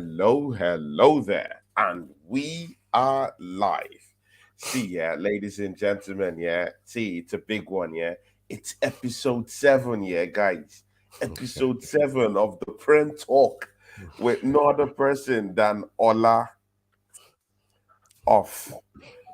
hello there, and we are live. See, ladies and gentlemen, see, it's a big one, It's episode 7, guys. Episode 7 of the Prem Talk with no other person than Ola of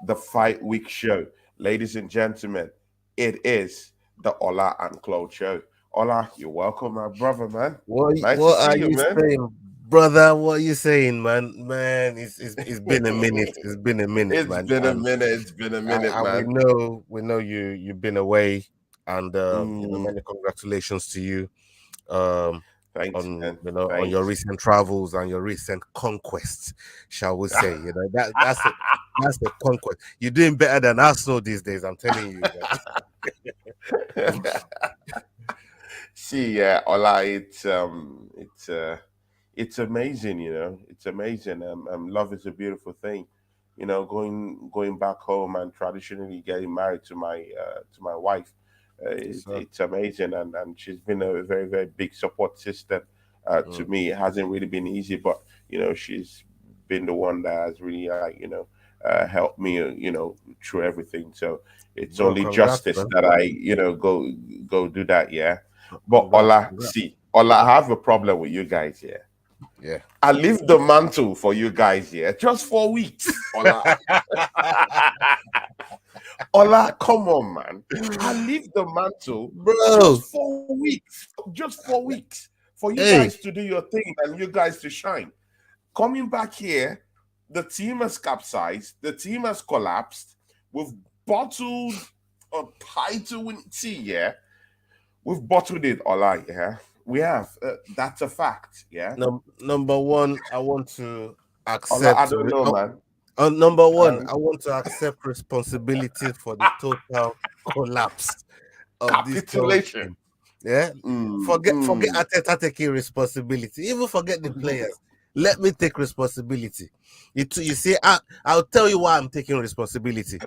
the Fight Week show. Ladies and gentlemen, it is the Ola and Claude show. Ola, you're welcome, my brother, man. Nice to What see are you, you man. saying, brother? What are you saying, man? Man, it's been a minute. It's been a minute, It's man. been a minute. It's been a minute, And man. we know you've been away, and Mm, many congratulations to you, um, thanks, on man. on your Thanks. recent travels and your recent conquests, shall we say? That's a conquest. You're doing better than Arsenal these days. I'm telling you, man. See, Ola, it's amazing, It's amazing. Love is a beautiful thing, going back home and traditionally getting married to my wife. So, It's amazing, and she's been a very very big support system to mm, me. It hasn't really been easy, but she's been the one that has really helped me through everything. So it's bro, only congrats, justice man. that I go do that. Yeah. But Congrats, Ola, congrats. see, Ola, I have a problem with you guys here. Yeah. I leave the mantle for you guys here just 4 weeks. Ola, Ola, come on, man. I leave the mantle Bro, just 4 weeks. Just 4 weeks for you guys hey, to do your thing and you guys to shine. Coming back here, the team has capsized, the team has collapsed. We've bottled a title win. See, we've bottled it, Ola. Yeah, we have. That's a fact. Yeah, number one, I want to Ola. I accept. don't know, man. Number one, Um, I want to accept responsibility for the total collapse of this whole capitulation. thing. Yeah, Mm, forget mm. Ateta taking responsibility. Even forget the players. Let me take responsibility. You see, I'll tell you why I'm taking responsibility.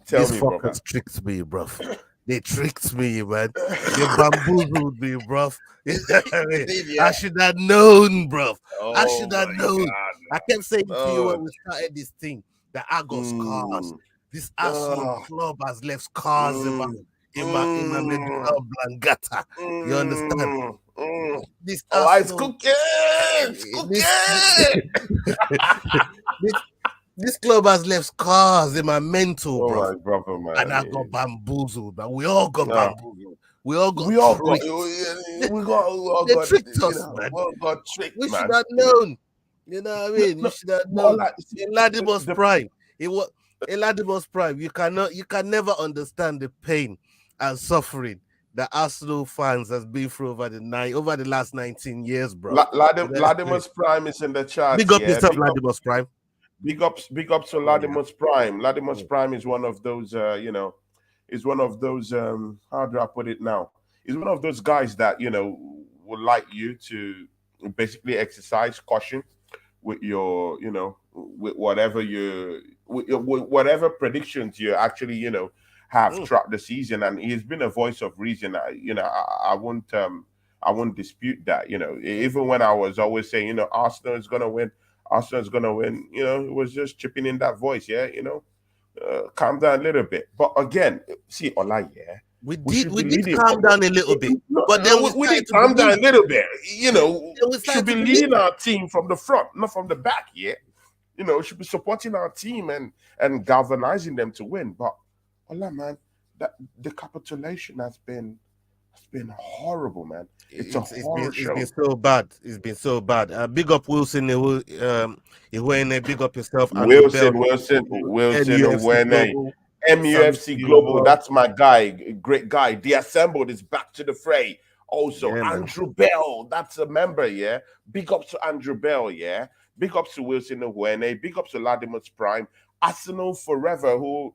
Tell These me, brother. fuckers tricked me, bruv. They tricked me, man. They bamboozled me, bruv. You know what I They mean? did, I yeah. should have known, bruv. I Oh should have my known. God. I kept saying to you Oh. when we started this thing that I got scars. Mm, This Arsenal oh, club has left scars mm, in my mm, medulla oblongata. You understand? mm, mm. This Oh, it's Arsenal, cooking. It's this cooking. this this club has left scars in my mental, Oh bruv. my brother, And I got man. bamboozled, but we all got Yeah. bamboozled. We all got We all got, tricked. They, we all they got, tricked us, we man. all got tricked, We should man. have known. You know what I No, mean? You no, should have but all known. that, In Ladibo's the prime, it was in Ladibo's prime. You can never understand the pain and suffering that Arsenal fans has been through over the last 19 years, bruv. You know what I mean? Latimer's Prime is in the Big charts, up yeah. yourself, Ladibo's prime. Big ups to Yeah. Latimer's Prime. Latimer's Mm. Prime is one of those, is one of those. How do I put it now? Is one of those guys that would like you to basically exercise caution with your, with whatever with whatever predictions you actually, have Mm. throughout the season. And he's been a voice of reason. I won't dispute that. Even when I was always saying, Arsenal is gonna win, Arsenal's gonna win. It was just chipping in that voice. Yeah, calm down a little bit. But again, see, Ola, we should We be did leading. calm down a little bit, No, but then we we did started to calm down believe. a little bit. Then we Should started be to believe. leading our team from the front, not from the back. Yeah, should be supporting our team and galvanizing them to win. But Ola, man, that the capitulation has been horrible, man. It's a horror It's been show. so bad. It's been so bad. Big up Wilson. Big up yourself. Andrew Bell, Wilson, NUFC Uwene, Global, Sam MUFC Global. Silver. That's my guy, great guy. The Assembled is back to the fray. Also, Yeah, man. Andrew Bell, that's a member, yeah. Big ups to Andrew Bell, yeah. Big ups to Wilson Uwene. Big ups to Latimer's Prime. Arsenal Forever, whose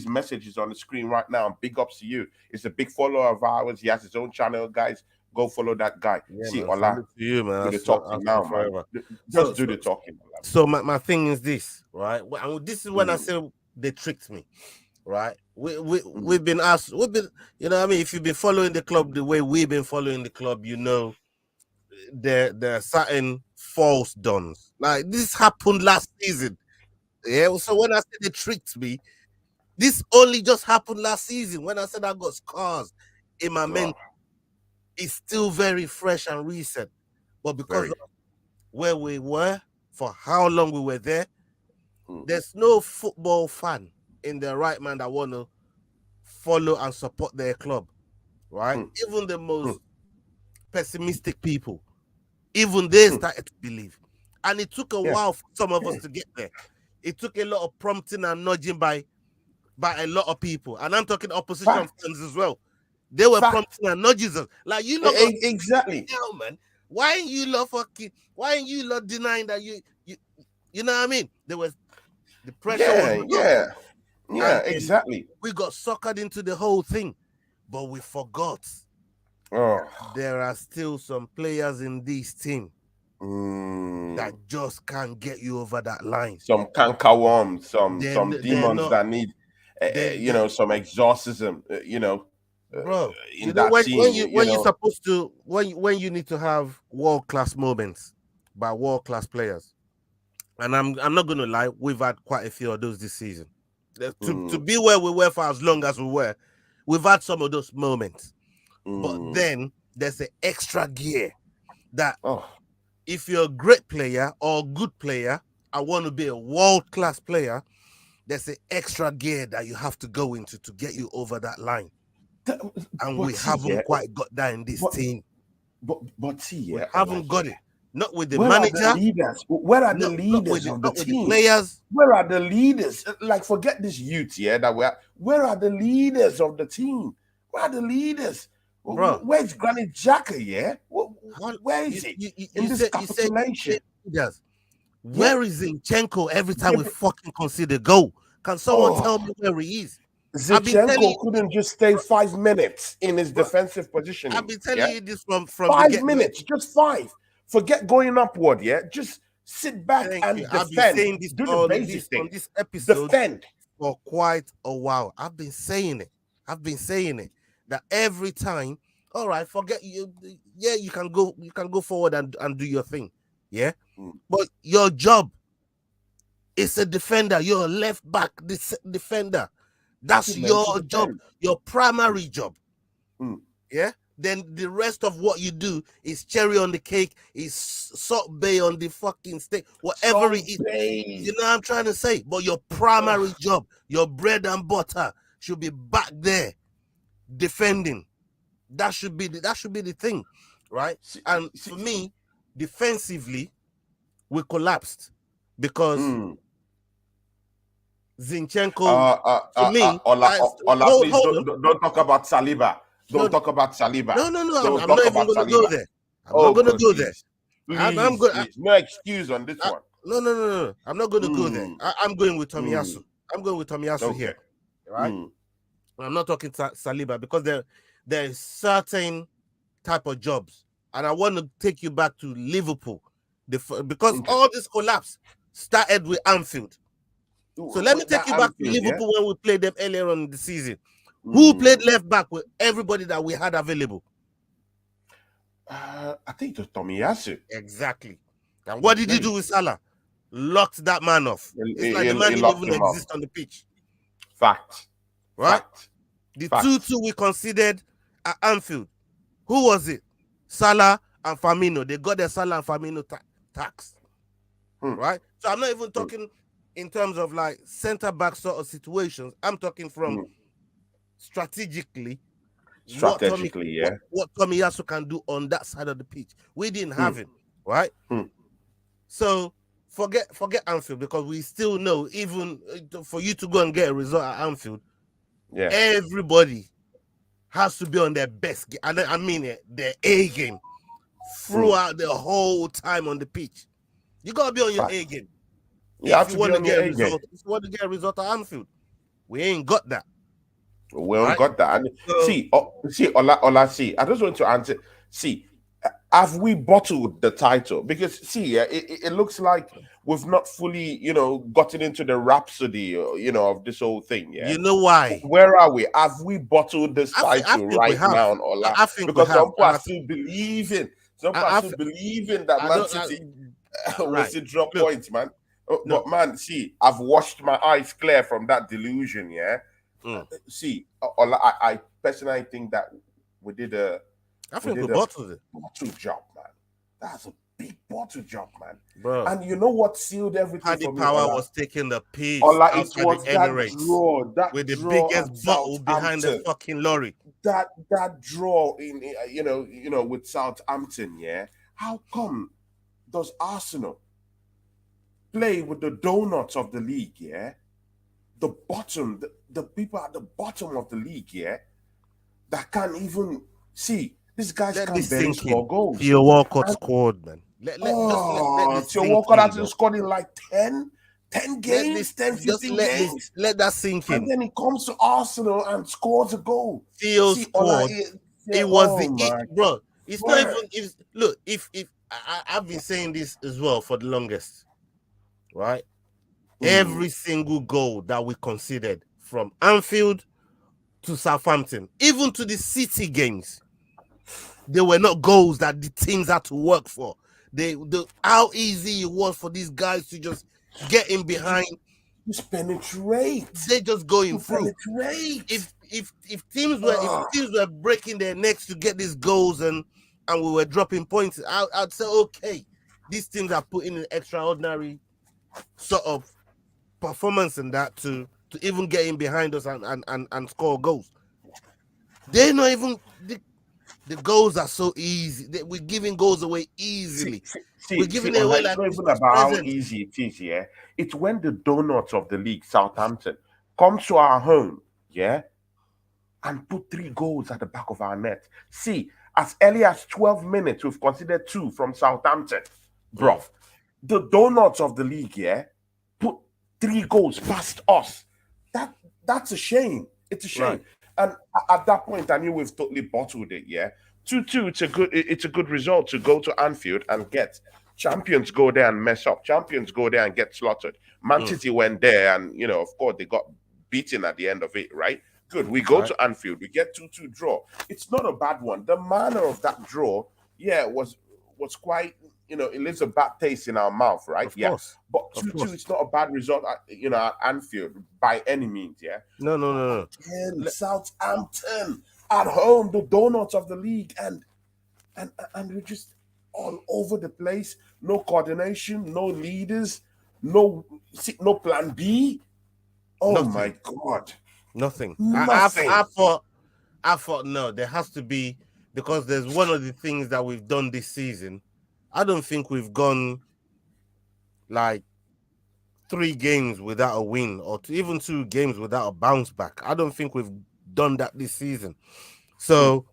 message is on the screen right now. Big ups to you. It's a big follower of ours. He has his own channel, guys. Go follow that guy. Yeah, See, man. Ola, Salute to you, man. do the talking now, man. Forever. Just So, do so, the talking, Ola. so my thing is this, right? And this is when I Mm, say they tricked me, right? mm, We've been asked, you know what I mean? If you've been following the club the way we've been following the club, there are certain false dons. Like this happened last season. Yeah. So when I said they tricked me, this only just happened last season. When I said I got scars in my mental, it's still very fresh and recent. But because of where we were, for how long we were there, there's no football fan in their right mind that want to follow and support their club, right? Even the most pessimistic people, even they started to believe. And it took a while for some of us to get there. It took a lot of prompting and nudging by a lot of people. And I'm talking opposition fans as well. They were prompting and nudging us. Like, you know, exactly. Hell, man. Why ain't you lot fucking, why ain't you lot denying that you know what I mean? There was the pressure. Yeah, exactly. We got suckered into the whole thing, but we forgot. There are still some players in this team that just can't get you over that line. Some cankerworms, some demons that need, some exorcism. Bro, in that scene, when you're supposed to when you need to have world-class moments by world-class players, and I'm not gonna lie, we've had quite a few of those this season. To be where we were for as long as we were, we've had some of those moments. But then there's an extra gear that if you're a great player or a good player, I want to be a world-class player, there's an extra gear that you have to go into to get you over that line. And we haven't quite got that in this team. But see, we haven't got it. Not with the manager. Are the leaders? Where are the leaders of the team? The players. Where are the leaders? Like, forget this youth, where are the leaders of the team? Where are the leaders? Bro, where's Granit Xhaka, Where is he? In this capitulation? Where is Zinchenko every time we fucking consider goal? Can someone tell me where he is? Zinchenko couldn't just stay 5 minutes in his defensive position. I've been telling you this from 5 minutes, just 5. Forget going upward, Just sit back and defend. I've been saying this on this episode defend for quite a while. I've been saying it. That every time, all right, forget you. Yeah, you can go forward and do your thing. Yeah. But your job is a defender. You're a left back defender. That's your job, your primary job. Yeah. Then the rest of what you do is cherry on the cake, is salt bay on the fucking steak, whatever it is. You know what I'm trying to say? But your primary job, your bread and butter, should be back there defending. That should be the thing, right? And for me, defensively, we collapsed because Zinchenko. For me, don't talk about Saliba. Don't talk about Saliba. No. I'm not even going to go there. I'm not going to go there. I'm good. No excuse on this one. No. I'm not going to go there. I'm going with Tomiyasu. I'm going with Tomiyasu here, right? I'm not talking Saliba because there's certain type of jobs, and I want to take you back to Liverpool because all this collapse started with Anfield. So let me take you back to Liverpool when we played them earlier on in the season. Who played left back with everybody that we had available? I think it was Tomiyasu. Exactly. And what did he do with Salah? Locked that man off. It's like the man didn't even exist on the pitch. Fact. Right? The 2-2 we considered at Anfield. Who was it? Salah and Firmino. They got their Salah and Firmino tax. Right? So I'm not even talking in terms of like centre-back sort of situations. I'm talking from strategically, what Tomiyasu can do on that side of the pitch. We didn't have him, right? So forget Anfield, because we still know, even for you to go and get a result at Anfield, everybody has to be on their best game. I mean their A game throughout the whole time on the pitch. You gotta be on your A game. If you want to get a result, if you want to get a result at Anfield, we ain't got that. We haven't got that. And Ola, I just want to answer. Have we bottled the title? Because it looks like we've not fully, gotten into the rhapsody, of this whole thing. Yeah. You know why? Where are we? Have we bottled this title right now, Ola? I think because some people are still believing. Some people still believing that Man City will still drop points, man. But man, see, I've washed my eyes clear from that delusion. Yeah. See, I personally think that we did a bottled it. Bottle job, man. That's a big bottle job, man. Bro. And you know what sealed everything Paddy for me? Power was taking the piece outside the Emirates with the biggest bottle behind the fucking lorry. That draw in with Southampton, yeah. How come does Arsenal play with the donuts of the league, yeah? The bottom, the people at the bottom of the league, yeah, that can't even see. These guys can't barely score goals. Theo Walcott scored, man. Theo Walcott hasn't scored in like 10 games, 15 games. Let that sink in. And then he comes to Arsenal and scores a goal. Theo scored. It was bro. It's not even. Look, if I've been saying this as well for the longest, right? Every single goal that we considered from Anfield to Southampton, even to the City games, they were not goals that the teams had to work for. How easy it was for these guys to just get in behind, just penetrate. They just going through. If teams were breaking their necks to get these goals and we were dropping points, I'd say okay, these teams are putting an extraordinary sort of performance in that to even get in behind us and score goals. They're not even the goals are so easy. We're giving goals away easily. We're giving it away like it's not even about how easy it is, yeah. It's when the donuts of the league, Southampton, come to our home, yeah, and put 3 goals at the back of our net. See, as early as 12 minutes, we've considered 2 from Southampton, bruv. The donuts of the league, yeah, put 3 goals past us. That's a shame. It's a shame. Right. And at that point, I knew we've totally bottled it. Yeah, 2-2. It's a good result to go to Anfield and get. Champions go there and mess up. Champions go there and get slaughtered. Man City went there and of course they got beaten at the end of it. Right? Good. We go to Anfield. We get 2-2 draw. It's not a bad one. The manner of that draw, was quite. It leaves a bad taste in our mouth, right? Of course. But 2-2, it's not a bad result at Anfield by any means, yeah? No. Southampton at home, the donuts of the league, and we're just all over the place. No coordination, no leaders, no plan B. Oh, nothing. My God. Nothing. I thought, no, there has to be, because there's one of the things that we've done this season. I don't think we've gone like 3 games without a win or even 2 games without a bounce back. I don't think we've done that this season. So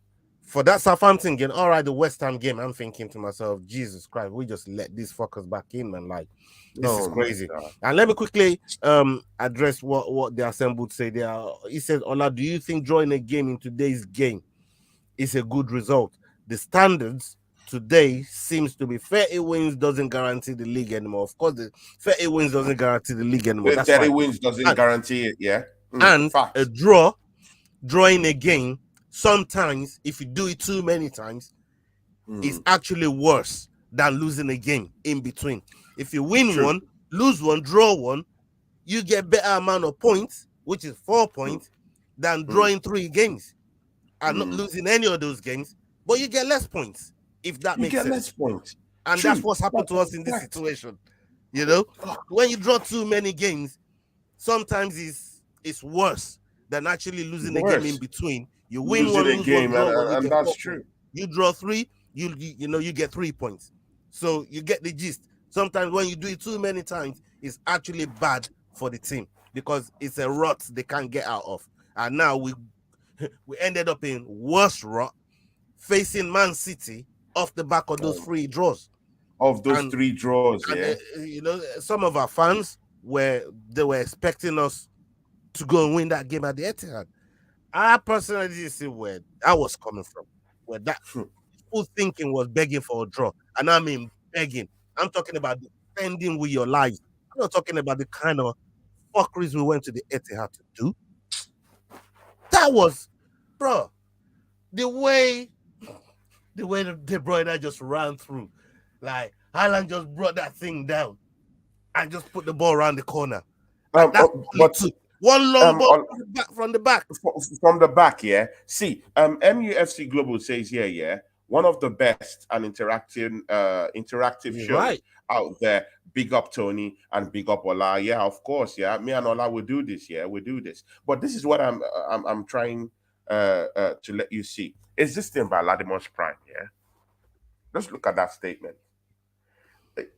for that Southampton game, all right, the West Ham game, I'm thinking to myself, Jesus Christ, we just let these fuckers back in, man. Like, this is crazy. And let me quickly address what the assembled say there. He said, Ola, do you think drawing a game in today's game is a good result? The standards today seems to be 30 wins doesn't guarantee the league anymore. Of course, the 30 wins doesn't guarantee the league anymore. 30 wins doesn't guarantee it, yeah. And a drawing a game, sometimes, if you do it too many times, is actually worse than losing a game in between. If you win one, lose one, draw one, you get better amount of points, which is 4 points, than drawing 3 games and not losing any of those games, but you get less points. If that makes sense. You get less points. And that's what's happened to us in this situation. When you draw too many games, sometimes it's worse than actually losing a game in between. You win losing one, lose game, one, draw one, and that's true. You draw 3, you get 3 points. So you get the gist. Sometimes when you do it too many times, it's actually bad for the team because it's a rut they can't get out of. And now we ended up in worse rut facing Man City off the back of those 3 draws. Of those 3 draws, yeah. Some of our fans were expecting us to go and win that game at the Etihad. I personally didn't see where that was coming from. Where that full thinking was begging for a draw. And I mean begging. I'm talking about defending with your lives. I'm not talking about the kind of fuckeries we went to the Etihad to do. That was, bro, the way the way the De Bruyne just ran through, like Haaland just brought that thing down and just put the ball around the corner. And that's but one long ball from the back. From the back, yeah. See, MUFC Global says here, yeah, one of the best and interactive shows out there. Big up Tony and big up Ola. Yeah, of course. Yeah, me and Ola will do this. Yeah, we do this. But this is what I'm trying to let you see. Is this thing by Latimer's Prime? Yeah. Let's look at that statement.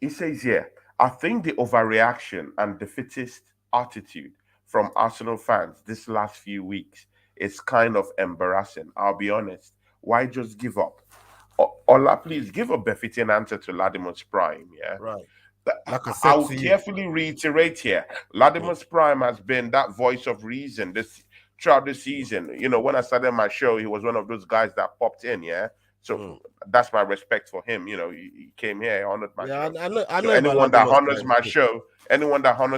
He says here, I think the overreaction and defeatist attitude from Arsenal fans this last few weeks is kind of embarrassing. I'll be honest. Why just give up? Ola, please give a befitting answer to Latimer's Prime. Yeah. Right. Like I will carefully reiterate here. Latimer's Prime has been that voice of reason throughout the season. You know, when I started my show, he was one of those guys that popped in, yeah. So that's my respect for him. You know, he came here, he honored my show. I know anyone that honors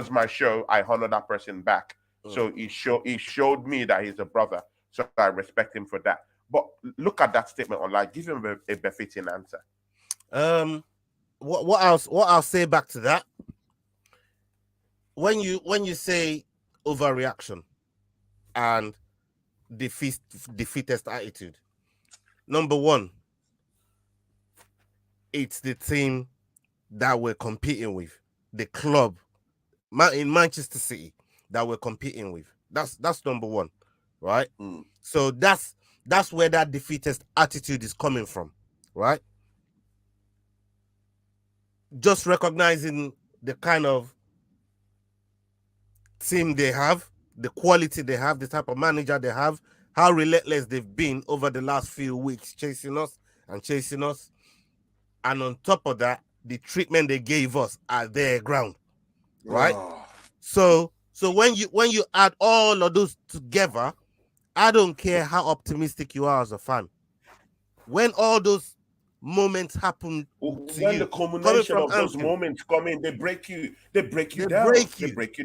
my show, I honor that person back. So he showed me that he's a brother. So I respect him for that. But look at that statement online. Give him a befitting answer. What I'll say back to that, when you say overreaction and defeatist attitude, number one, it's the team that we're competing with, the club in Manchester City that we're competing with. That's number one, right? So that's where that defeatist attitude is coming from, right? Just recognizing the kind of team they have, the quality they have, the type of manager they have, how relentless they've been over the last few weeks, chasing us. And on top of that, the treatment they gave us at their ground, right? So when you add all of those together, I don't care how optimistic you are as a fan. When all those moments happen, when the culmination of those moments come in, they break you down. They break you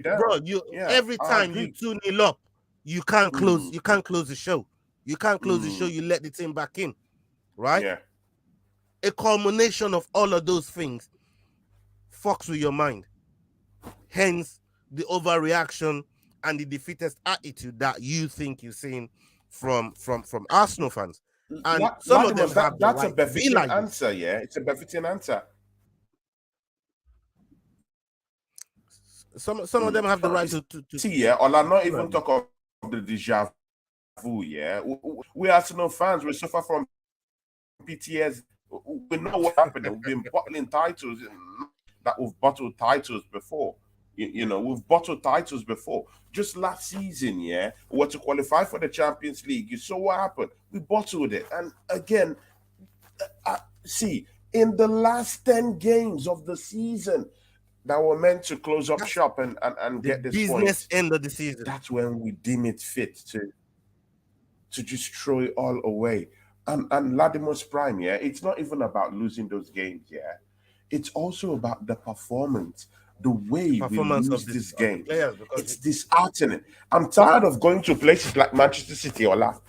down, bro. Every time you 2-0 up, you can't close. You can't close the show. You can't close the show. You let the team back in, right? Yeah. A culmination of all of those things fucks with your mind. Hence, the overreaction and the defeatist attitude that you think you're seeing from Arsenal fans. And some of them have that's a befitting answer, yeah. It's a befitting answer. Some of them have the right to see, yeah. Or I'm not even talk of the deja vu, yeah. We Arsenal fans, we suffer from PTSD. We know what happened. We've been bottling titles that we've bottled titles before. You know, we've bottled titles before. Just last season, yeah, we were to qualify for the Champions League. You saw what happened. We bottled it. And again, see, in the last 10 games of the season that were meant to close up shop and get this business end of the season, that's when we deem it fit to just throw it all away. And Latimer's Prime, yeah, it's not even about losing those games, yeah. It's also about the performance. The way we lose this game, it's disheartening. I'm tired of going to places like Manchester City, Ola.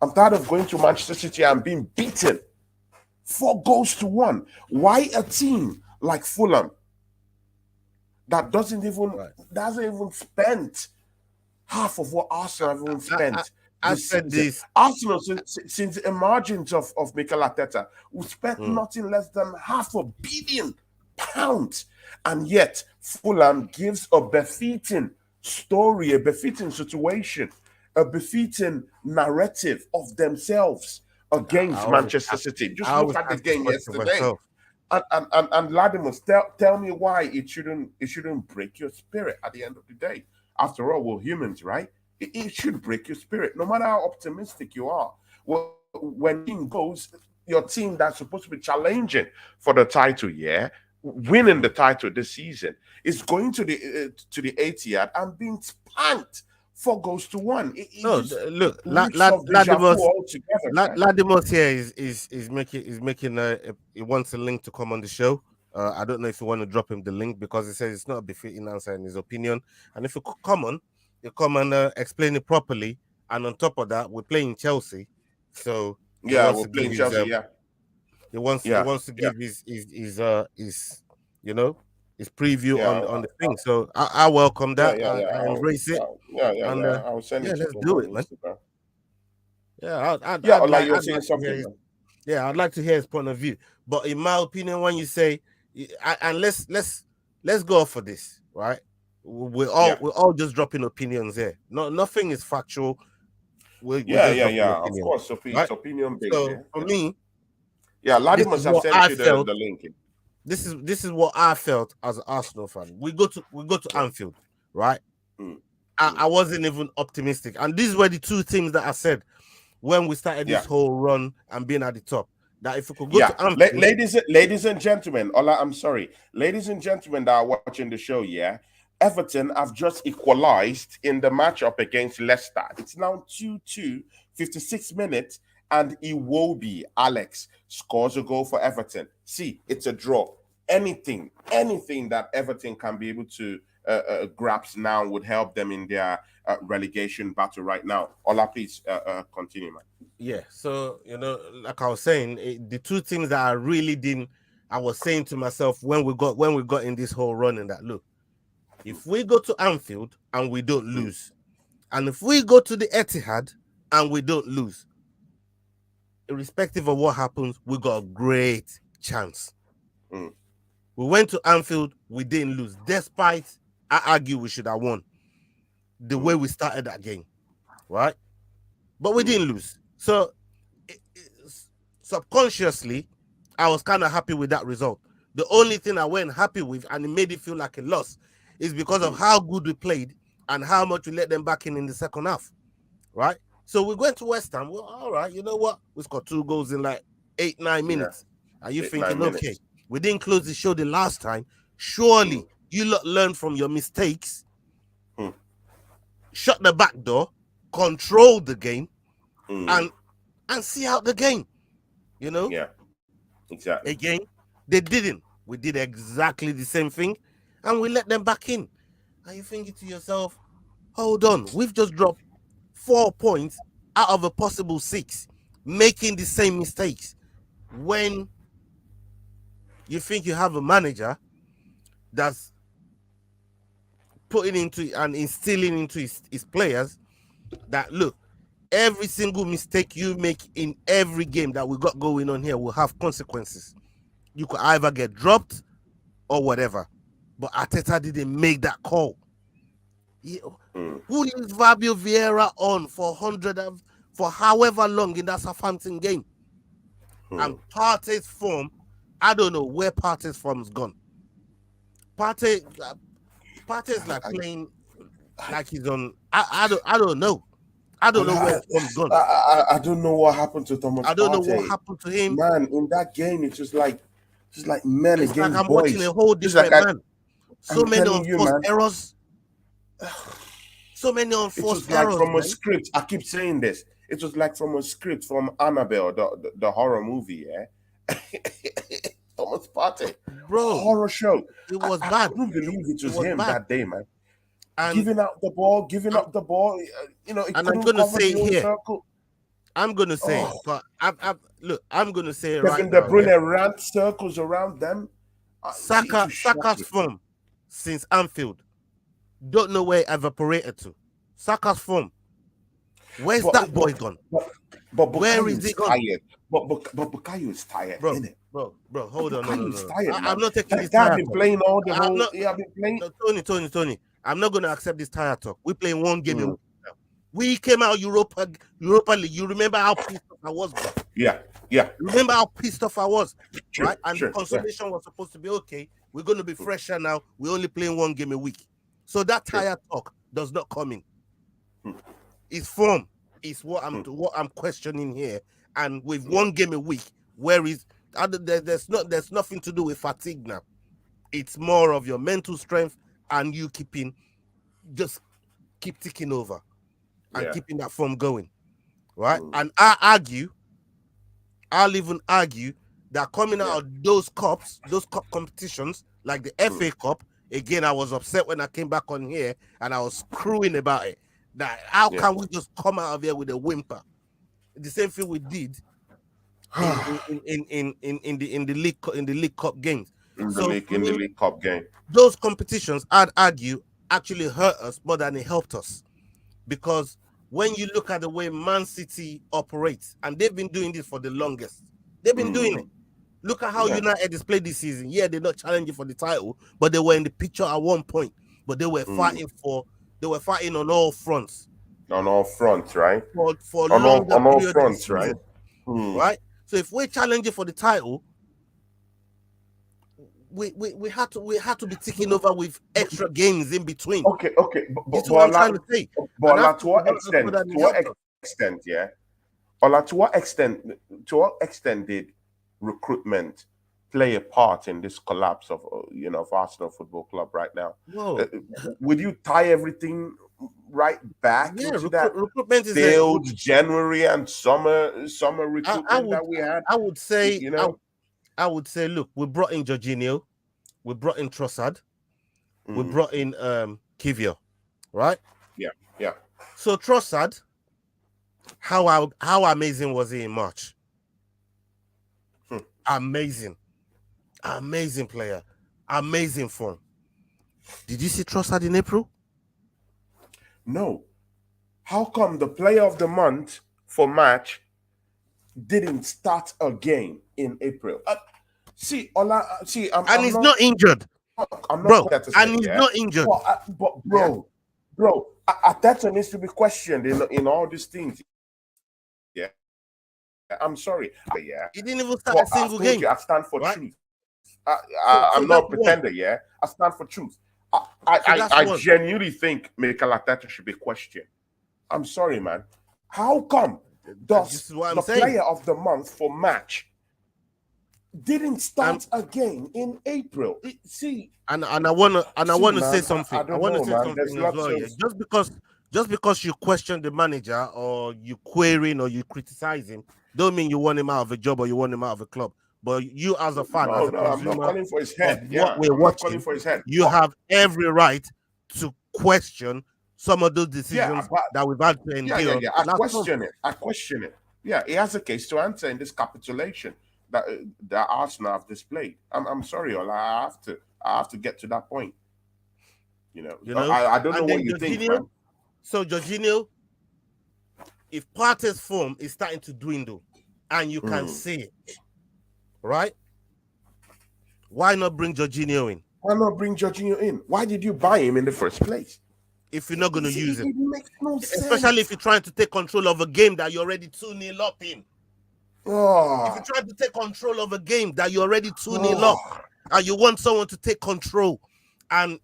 I'm tired of going to Manchester City and being beaten 4-1. Why a team like Fulham that doesn't even spend half of what Arsenal have even spent? I said this. Arsenal, since the emergence of Mikel Arteta, we spent nothing less than £500 million. And yet Fulham gives a befitting story, a befitting situation, a befitting narrative of themselves against Manchester City. Just look at the game yesterday. And Latimer, tell me why it shouldn't break your spirit at the end of the day. After all, we're humans, right? It should break your spirit, no matter how optimistic you are. Well, when team goes, your team that's supposed to be challenging for the title, yeah, winning the title this season, is going to the Etihad and being spanked 4-1. Look, Ladimos here is making he wants a link to come on the show. I don't know if you want to drop him the link because he says it's not a befitting answer in his opinion. And if you come on, you come and explain it properly. And on top of that, we're playing Chelsea, so yeah, we're playing Chelsea. He wants to give his you know, his preview on the thing. So I welcome that. I embrace it. I'll send it to let's him do on it, man. Instagram. I'd like you're I'd saying like something, man. I'd like to hear his point of view. But in my opinion, when you say, and let's go for this, right? We're all just dropping opinions here. Nothing is factual. We're just dropping opinions, of course, right? it's opinion based. So for me, Laddie must have sent you the link. This is what I felt as an Arsenal fan. We go to Anfield, right? I wasn't even optimistic, and these were the two things that I said when we started this whole run and being at the top. That if we could go to Anfield, ladies and gentlemen, I'm sorry, ladies and gentlemen that are watching the show, Everton have just equalized in the matchup against Leicester. It's now 2-2, 56 minutes, and Iwobi, Alex, scores a goal for Everton. See, it's a draw. Anything that Everton can be able to grasp now would help them in their relegation battle right now. Ola, please continue, man. Yeah, so, like I was saying, the two things that I was saying to myself when we got in this whole run, and that, look, if we go to Anfield and we don't lose, and if we go to the Etihad and we don't lose, irrespective of what happens, we got a great chance. We went to Anfield, we didn't lose, despite I argue we should have won the way we started that game, right? But we didn't lose. So subconsciously, I was kind of happy with that result. The only thing I wasn't happy with, and it made it feel like a loss, is because of how good we played and how much we let them back in the second half, right? So we went to West Ham. Well, all right, you know what? We scored 2 goals in like 8-9 minutes. Are you thinking, okay, we didn't close the show the last time. Surely you lot learn from your mistakes, shut the back door, control the game, and see out the game, Yeah, exactly. Again, they didn't. We did exactly the same thing, and we let them back in. Are you thinking to yourself, hold on, we've just dropped 4 points out of a possible 6, making the same mistakes. When you think you have a manager that's putting into and instilling into his players that, look, every single mistake you make in every game that we got going on here will have consequences. You could either get dropped or whatever. But Arteta didn't make that call. Who leaves Fabio Vieira on for however long in that Southampton game? And Partey's form, I don't know where Partey's form is gone. Partey's like playing like he's on. I don't know. I don't know where he's gone. I don't know what happened to Thomas. I don't know what happened to him. Man, in that game, it's just like men it's against like I'm boys. watching a whole different man. So many unforced errors. So many unforced errors. It was like from a script. I keep saying this. It was like from a script from Annabelle, the horror movie. Yeah, Thomas Partey, bro, horror show. It was bad. I couldn't believe it was him that day, man. And giving up the ball. And I'm gonna say here. Circle. I'm gonna say, but I'm gonna say it right now. Kevin De Bruyne ran circles around them. Saka's form since Anfield, don't know where it evaporated to. Saka's form. Where's that boy gone? But where is he gone? But Bukayo is tired, bro. Isn't it? Bro, hold on. No. Tired, I'm not taking this tire talk. I've been playing all the whole. I've been playing. No, Tony. I'm not going to accept this tire talk. We're playing one game a week now. We came out Europa League. You remember how pissed off I was, bro? Yeah. Remember how pissed off I was, sure, right? And the consolation was supposed to be, okay, we're going to be fresher now. We're only playing one game a week. So that tire talk does not come in. It's form. It's what I'm questioning here. And with one game a week, there's nothing to do with fatigue now. It's more of your mental strength and you keep ticking over and keeping that form going, right? And I'll even argue that coming out of those cup competitions, like the FA Cup, again, I was upset when I came back on here and I was screwing about it. That how can we just come out of here with a whimper? The same thing we did in the league cup games. in So the League Cup game. those competitions, I'd argue, actually hurt us more than it helped us, because when you look at the way Man City operates, and they've been doing this for the longest, they've been doing it. Look at how United is played this season. Yeah, they're not challenging for the title, but they were in the picture at one point. But they were fighting on all fronts. On all fronts, right? For on longer all period fronts, of the season, right? So if we're challenging for the title, we had to be taking over with extra games in between. Okay. That's what I'm trying to say. But to what extent, yeah? Or to what extent did recruitment play a part in this collapse of of Arsenal Football Club right now? Would you tie everything right back into that recruitment failed January and summer recruitment that we had? I would say, I would say, look, we brought in Jorginho, we brought in Trossard, we brought in Kivior, right? Yeah. So Trossard, how amazing was he in March? Amazing player, amazing form. Did you see Trossard in April? No. How come the player of the month for March didn't start a game in April? He's not injured. I'm not not injured. But bro, Arteta needs to be questioned in all these things. Yeah, I'm sorry. Yeah, he didn't even start a single game. I stand for truth. I'm not a pretender. Yeah, I stand for truth. I genuinely think Mikel Arteta should be questioned. I'm sorry, man. How come the player of the month for March didn't start again in April? And I wanna say something. I want to say something as well. Yeah. Just because you question the manager, or you querying, or you criticize him, don't mean you want him out of a job or you want him out of a club. But you, as a fan, as a consumer, I'm not calling for his head. What we're watching, you have every right to question some of those decisions that we've had to endure. I question it. Yeah, he has a case to answer in this capitulation that Arsenal have displayed. I'm sorry, I have to get to that point. I don't know what you think, man. So Jorginho, if Partey's form is starting to dwindle, and you can see it, right? Why not bring Jorginho in? Why did you buy him in the first place? If you're not going to use him. It makes no sense. Especially if you're trying to take control of a game that you're already 2-0 up in. If you're trying to take control of a game that you're already 2-0 up, and you want someone to take control and,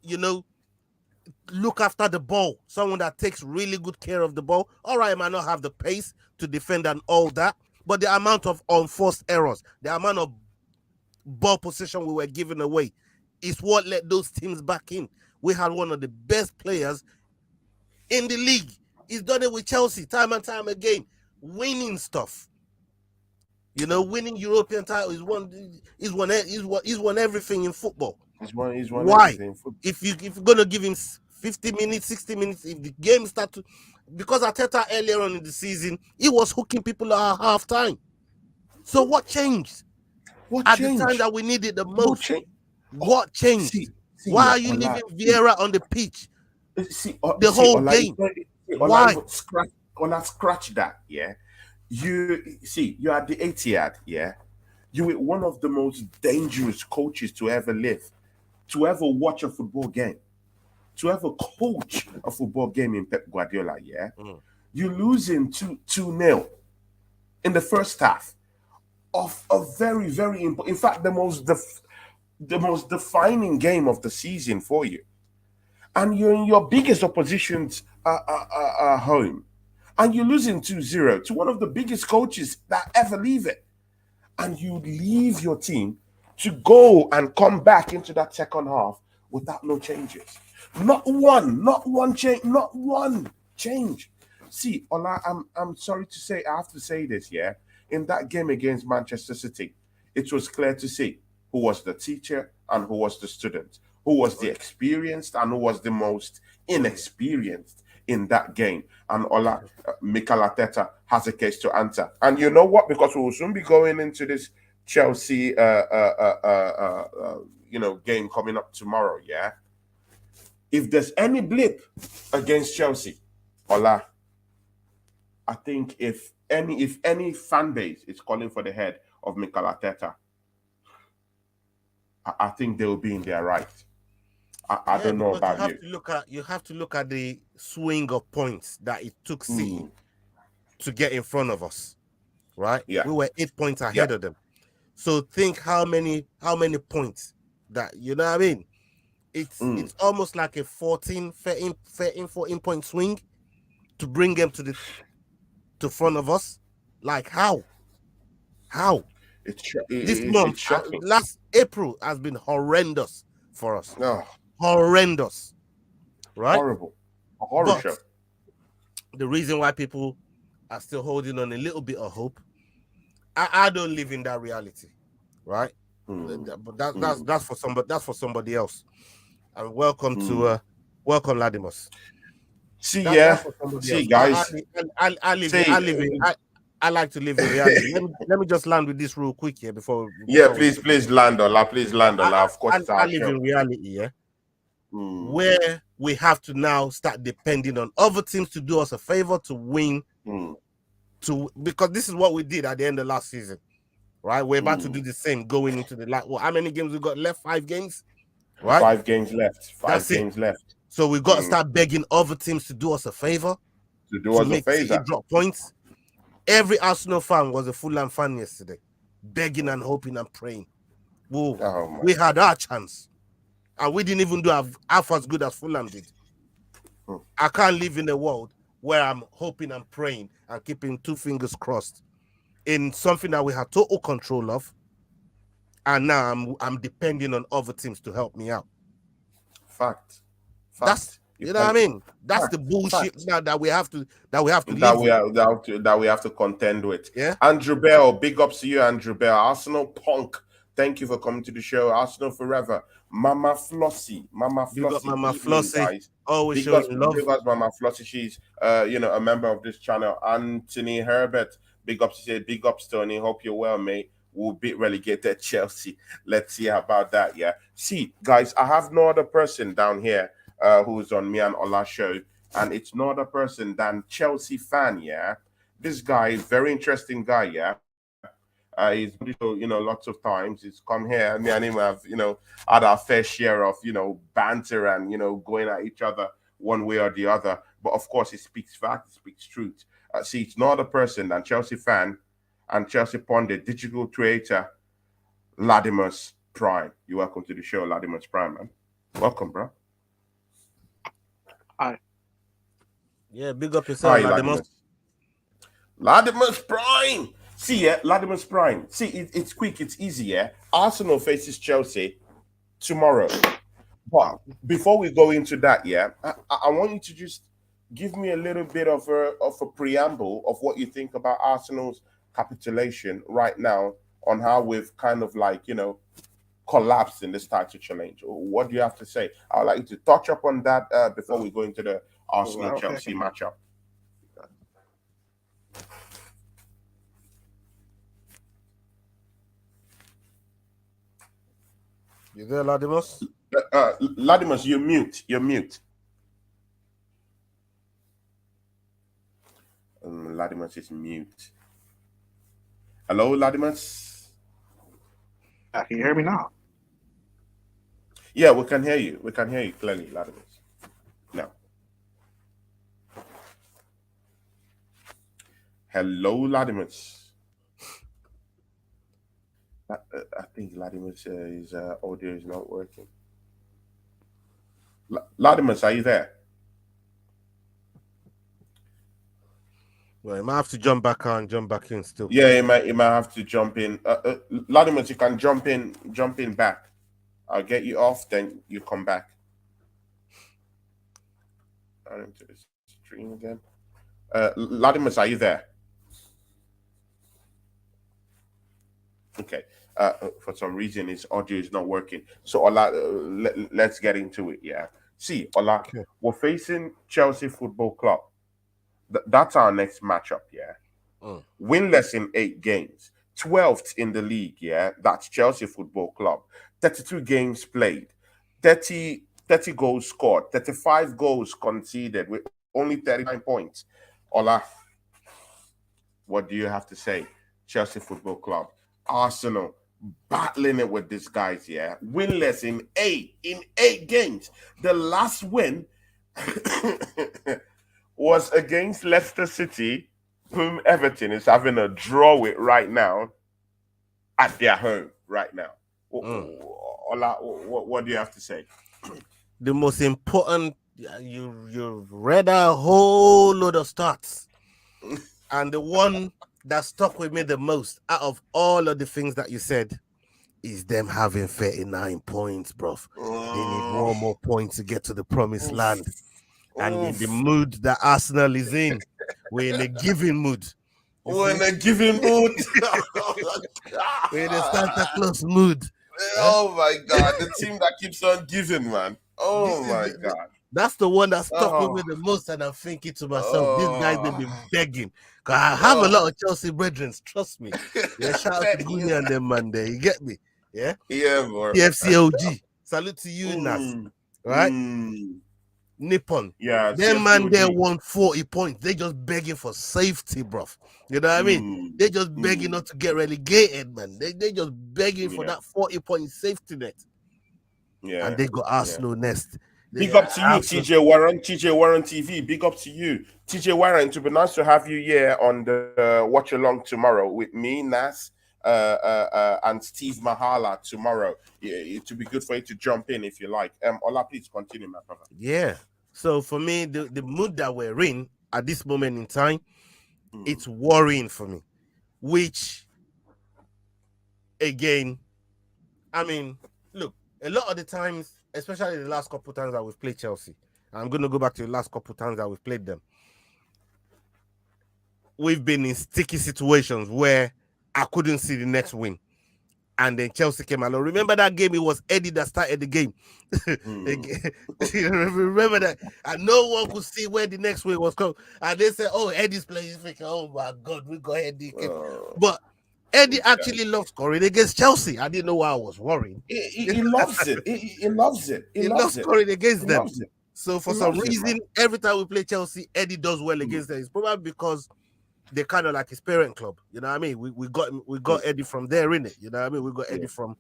look after the ball, someone that takes really good care of the ball. All right, I might not have the pace to defend and all that, but the amount of unforced errors, the amount of ball possession we were giving away is what let those teams back in. We had one of the best players in the league. He's done it with Chelsea time and time again, winning stuff. Winning European title. He's won everything in football. He's won Why? Everything in football. If you're gonna give him 50 minutes, 60 minutes, if the game starts to, because Arteta earlier on in the season, he was hooking people at half time. So what changed? The time that we needed the most? What changed? Why are you leaving Vieira on the pitch? The whole game. Why? Scratch that, yeah. You're at the Etihad, yeah. You were one of the most dangerous coaches to ever live, to ever watch a football game, to ever coach a football game in Pep Guardiola, yeah. You losing 2-0 in the first half of a very, very important, in fact, the most defining game of the season for you. And you're in your biggest opposition's home. And you're losing 2-0 to one of the biggest coaches that ever leave it. And you leave your team to go and come back into that second half without no changes. Not one change. See, Ola, I'm sorry to say, I have to say this, yeah. In that game against Manchester City, it was clear to see who was the teacher and who was the student, who was the experienced and who was the most inexperienced in that game. And Mikel Arteta has a case to answer. And you know what? Because we will soon be going into this Chelsea, game coming up tomorrow. Yeah. If there's any blip against Chelsea, Ola, I think if any fan base is calling for the head of Mikel Arteta, I think they will be in their right. I don't know about you. You have to look at the swing of points that it took City to get in front of us, right? Yeah. We were 8 points ahead of them. So think how many points that, you know what I mean? It's almost like a 13 point swing to bring them to front of us. Like how? This month, last April has been horrendous for us. Horrendous, right? Horrible. But the reason why people are still holding on a little bit of hope, I don't live in that reality, right? But that's for somebody else. And welcome to Ladimus. Guys. I like to live in reality. let me just land with this real quick here before. Please land, Ola. Please land, Ola. Of course, I live in reality, yeah. Where we have to now start depending on other teams to do us a favor to win. Because this is what we did at the end of last season, right? We're about to do the same going into the how many games we got left? 5 games, right? 5 games left. Left. So we got to start begging other teams to do us a favor, to make City drop points. Every Arsenal fan was a Fulham fan yesterday, begging and hoping and praying. We had our chance, and we didn't even do half as good as Fulham did. I can't live in a world where I'm hoping and praying and keeping 2 fingers crossed in something that we had total control of, and now I'm depending on other teams to help me out. Fact. That's what I mean. That's the bullshit now that we have to contend with. Yeah. Andrew Bell, big ups to you, Andrew Bell. Arsenal Punk, thank you for coming to the show. Arsenal forever. Mama Flossie, guys. Always showing love. Big ups, Mama Flossie. She's a member of this channel. Anthony Herbert, big ups. She said, big ups, Tony. Hope you're well, mate. We'll be relegated Chelsea. Let's see about that. Yeah. See, guys, I have no other person down here who's on me and Ola show, and it's no other person than Chelsea fan. Yeah, this guy is very interesting guy. Yeah, he's lots of times. He's come here, and me and him have had our fair share of banter and going at each other one way or the other. But of course, he speaks fact, he speaks truth. See, it's no other person than Chelsea fan and Chelsea pundit, digital creator, Ladimus Prime. You're welcome to the show, Ladimus Prime, man. Welcome, bro. Hi. Yeah, big up yourself, Ladimus. Ladimus Prime. See, Ladimus Prime. See, it's quick, it's easy, yeah. Arsenal faces Chelsea tomorrow. But before we go into that, yeah, I want you to just give me a little bit of a preamble of what you think about Arsenal's capitulation right now on how we've kind of collapsed in this title challenge. What do you have to say? I'd like you to touch up on that before we go into the Arsenal-Chelsea matchup. You there, Ladimus? Ladimus, you're mute. Ladimus is mute. Hello, Ladimus? Can you hear me now? Yeah, we can hear you. We can hear you clearly, Ladimus. No. Hello, Ladimus. I think Ladimus' his audio is not working. Ladimus, are you there? Well, you might have to jump back on, jump back in still. Yeah, you might have to jump in. Ladimus, you can jump in back. I'll get you off, then you come back. Into the stream again. Ladimus, are you there? Okay. For some reason, his audio is not working. So let's get into it. Yeah. See, Ola, Okay. we're facing Chelsea Football Club. That's our next matchup, yeah? Mm. Winless in 8 games. 12th in the league, yeah? That's Chelsea Football Club. 32 games played. 30 goals scored. 35 goals conceded with only 39 points. Ola, what do you have to say? Chelsea Football Club. Arsenal battling it with these guys, yeah? Winless in 8 games. The last win was against Leicester City, whom Everton is having a draw with right now at their home right now. Ola, what do you have to say? The most important, you read a whole load of stats, and the one that stuck with me the most out of all of the things that you said is them having 39 points, bruv. They need one more point to get to the promised land. And in the mood that Arsenal is in, we're in a giving mood. We're in a giving mood. We're in a Santa Claus mood. Oh my God, the team that keeps on giving, man. Oh This my is God. That's the one that stuck with Oh, me the most, and I'm thinking to myself, these guys they've been begging. Cause I have a oh. lot of Chelsea brethren, trust me. Yeah, shout out to Guni and them man there. You get me? Yeah. Yeah, bro. TFCOG. Salute to you, Nas. Right? Nippon. Yeah, Them man there CFCOG. won 40 points. They just begging for safety, bruv. You know what I mean? They just begging not to get relegated, man. They just begging for that 40-point safety net. Yeah. And they got Arsenal next. Big up to you, TJ Warren, TJ Warren TV. Big up to you, TJ Warren. To be nice to have you here on the watch along tomorrow with me, Nas, and Steve Mahala tomorrow. Yeah, it would be good for you to jump in if you like. Ola, please continue, my brother. Yeah. So for me, the mood that we're in at this moment in time, it's worrying for me. Which, again, I mean, look, a lot of the times, especially the last couple of times that we've played Chelsea, I'm going to go back to the last couple of times that we've played them. We've been in sticky situations where I couldn't see the next win. And then Chelsea came along. Remember that game? It was Eddie that started the game. Remember that? And no one could see where the next win was coming. And they said, oh, Eddie's playing. Oh, my God, we got Eddie. But Eddie actually loves scoring against Chelsea. I didn't know why I was worrying. He loves it. He loves it. He loves scoring against them. So for some reason, every time we play Chelsea, Eddie does well against them. It's probably because they're kind of like his parent club. You know what I mean? We got Eddie from there, innit? You know what I mean? We got Eddie from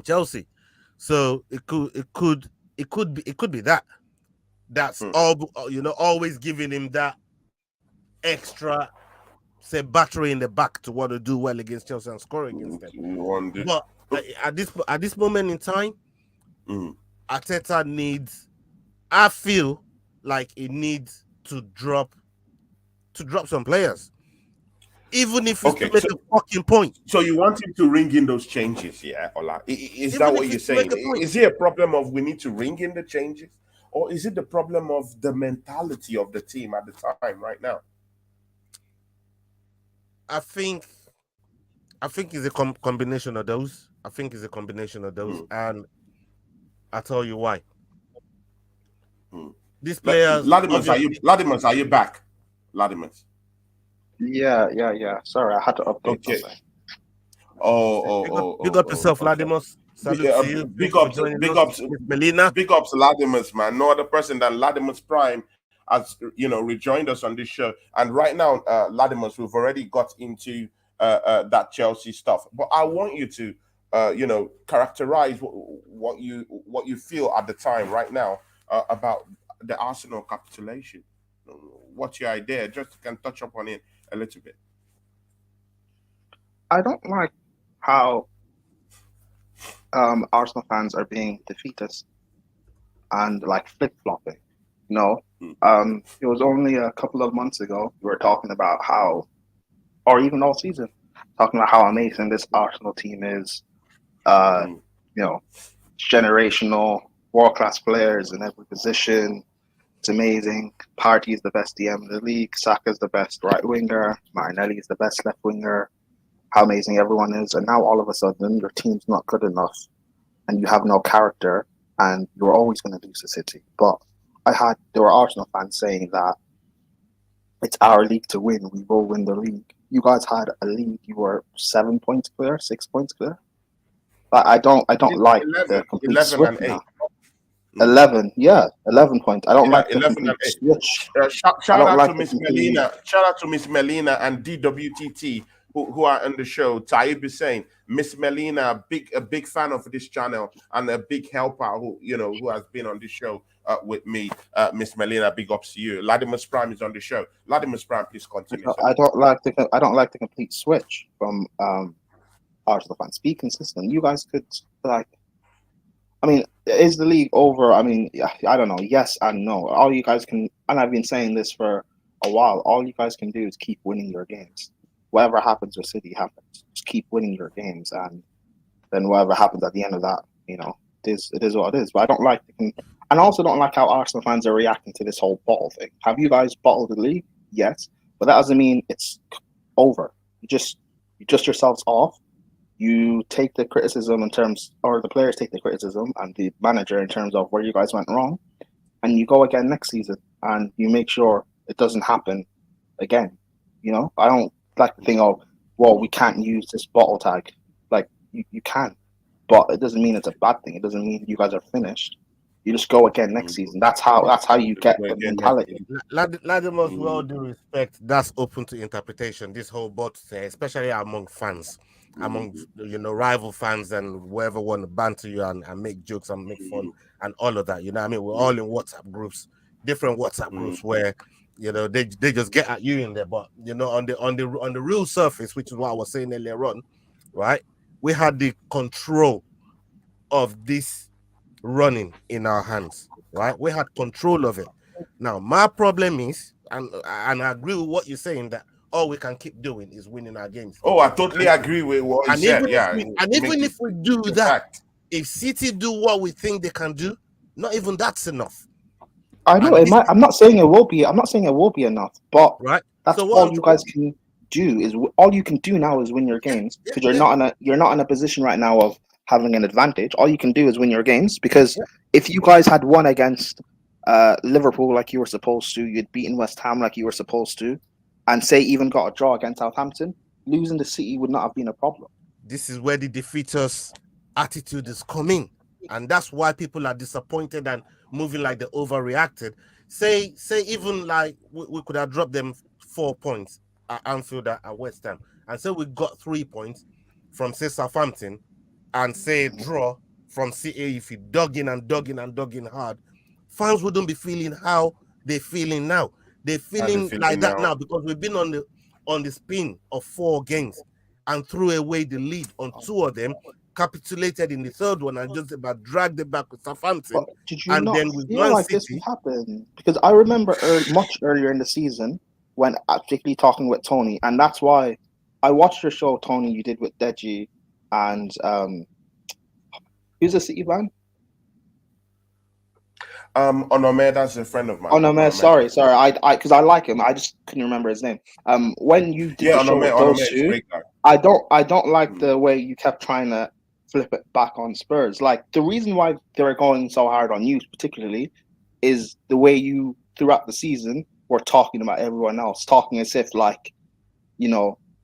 Chelsea. So it could be that. That's all, you know, always giving him that extra, say, battery in the back to want to do well against Chelsea and score against them. But at this moment in time, Arteta needs, I feel like he needs to drop some players, even if it's to make a fucking point. So you want him to ring in those changes, yeah, Ola? Is that what you're saying? Is it a problem of we need to ring in the changes, or is it the problem of the mentality of the team at the time right now? I think it's a combination of those. And I'll tell you why. These players, Ladimus, are you back? Ladimus. Yeah. Sorry, I had to update. Okay. Big up yourself, Ladimus. Salute to you. Big ups, Melina. Big ups, Ladimus, man. No other person than Ladimus Prime has, rejoined us on this show. And right now, Ladimus, we've already got into that Chelsea stuff. But I want you to, characterize what you feel at the time right now about the Arsenal capitulation. What's your idea? Just can touch up on it a little bit. I don't like how Arsenal fans are being defeatist and like flip-flopping. It was only a couple of months ago we were talking about how, or even all season, talking about how amazing this Arsenal team is. Generational, world-class players in every position. It's amazing. Partey is the best DM in the league. Saka's the best right winger. Martinelli is the best left winger. How amazing everyone is. And now all of a sudden your team's not good enough and you have no character and you were always going to lose to City. But there were Arsenal fans saying that it's our league to win. We will win the league. You guys had a league. You were 7 points clear, 6 points clear. I don't like 11, the complete 11 switch and 8. now. 11, yeah, 11 points. I don't like the 11 complete and 8. switch. Shout out to Miss Melina. Shout out to Miss Melina and DWTT who are on the show. Taib is saying Miss Melina, a big fan of this channel and a big helper who has been on this show with me. Miss Melina, big ups to you. Latimus Prime is on the show. Latimus Prime, please continue. I don't like the complete switch from Arsenal fans. Be consistent. You guys could is the league over? I mean, I don't know. Yes and no. All you guys can, and I've been saying this for a while, all you guys can do is keep winning your games. Whatever happens with City happens. Just keep winning your games, and then whatever happens at the end of that, it is what it is. But I don't like and I also don't like how Arsenal fans are reacting to this whole bottle thing. Have you guys bottled the league? Yes, but that doesn't mean it's over. You dust yourselves off. You take the criticism or the players take the criticism and the manager in terms of where you guys went wrong, and you go again next season and you make sure it doesn't happen again. I don't like the thing of, well, we can't use this bottle tag. Like you can, but it doesn't mean it's a bad thing. It doesn't mean you guys are finished. You just go again next season. That's how you get the mentality. Ladimus, with all due respect, that's open to interpretation. This whole bottle thing, especially among fans. Among rival fans and whoever want to banter you and make jokes and make fun and all of that, we're all in WhatsApp groups, different WhatsApp groups where they just get at you in there. But on the real surface, which is what I was saying earlier on, right? We had the control of this running in our hands, right? We had control of it. Now my problem is, and I agree with what you're saying, that all we can keep doing is winning our games. Oh, I totally agree with what you said. Even if we do that, if City do what we think they can do, not even that's enough. I know I'm not saying it will be. I'm not saying it will be enough, but right. That's all you guys can do. All you can do now is win your games, because you're not in a position right now of having an advantage. All you can do is win your games, because if you guys had won against Liverpool like you were supposed to, you'd beaten West Ham like you were supposed to, and say even got a draw against Southampton, losing to City would not have been a problem. This is where the defeaters' attitude is coming, and that's why people are disappointed and moving like they overreacted. Say even like we could have dropped them 4 points at Anfield at West Ham, and say we got 3 points from say Southampton, and say draw from CA. If you dug in hard, fans wouldn't be feeling how they're feeling now. They're feeling like that now because we've been on the spin of 4 games and threw away the lead on 2 of them, capitulated in the 3rd one, and just about dragged it back with Southampton. But did you not feel like this would happen? Because I remember much earlier in the season when particularly talking with Tony, and that's why I watched your show, Tony, you did with Deji and who's the City fan? Onome, that's a friend of mine. Onome, sorry, I because I like him, I just couldn't remember his name. When you did the show with those two, I don't like the way you kept trying to flip it back on Spurs. Like, the reason why they were going so hard on you particularly is the way you throughout the season were talking about everyone else, talking as if like,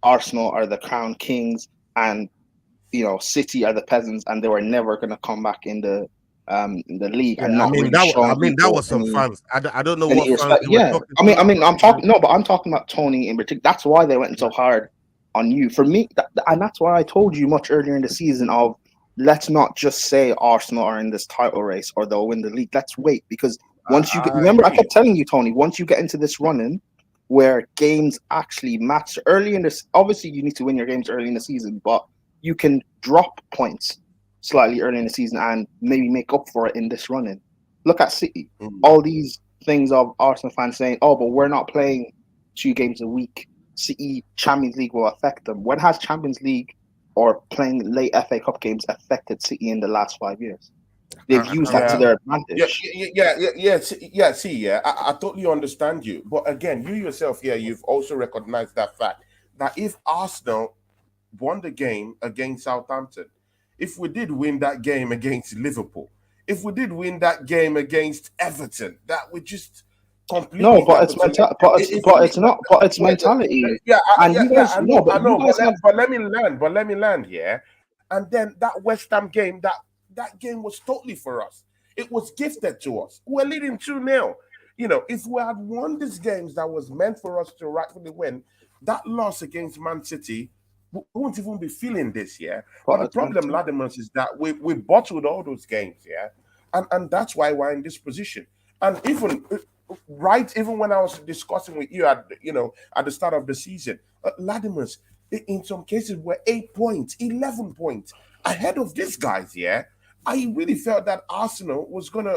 Arsenal are the crown kings and City are the peasants, and they were never going to come back in the league. Yeah, that was some fans. I don't know what fans I'm talking about Tony in particular. That's why they went so hard on you. For me, and that's why I told you much earlier in the season of, let's not just say Arsenal are in this title race or they'll win the league. Let's wait, because once you remember, I kept telling you, Tony, once you get into this run-in where games actually match early in this, obviously you need to win your games early in the season, but you can drop points slightly early in the season and maybe make up for it in this run-in. Look at City. All these things of Arsenal fans saying, oh, but we're not playing 2 games a week. City Champions League will affect them. When has Champions League or playing late FA Cup games affected City in the last 5 years? They've used that to their advantage. I totally understand you. But again, you yourself here, you've also recognized that fact that if Arsenal won the game against Southampton, if we did win that game against Liverpool, if we did win that game against Everton, that would just completely. No, but it's mentality. Yeah, and you guys, I know. you guys But let me land here. And then that West Ham game, that game was totally for us. It was gifted to us. We're leading 2-0. You know, if we had won these games that was meant for us to rightfully win, that loss against Man City, we won't even be feeling this, yeah. But the problem, Latimus, is that we bottled all those games, yeah, and that's why we're in this position. And even when I was discussing with you at the start of the season, Latimus, in some cases, we're 8 points, 11 points ahead of these guys, yeah. I really felt that Arsenal was gonna,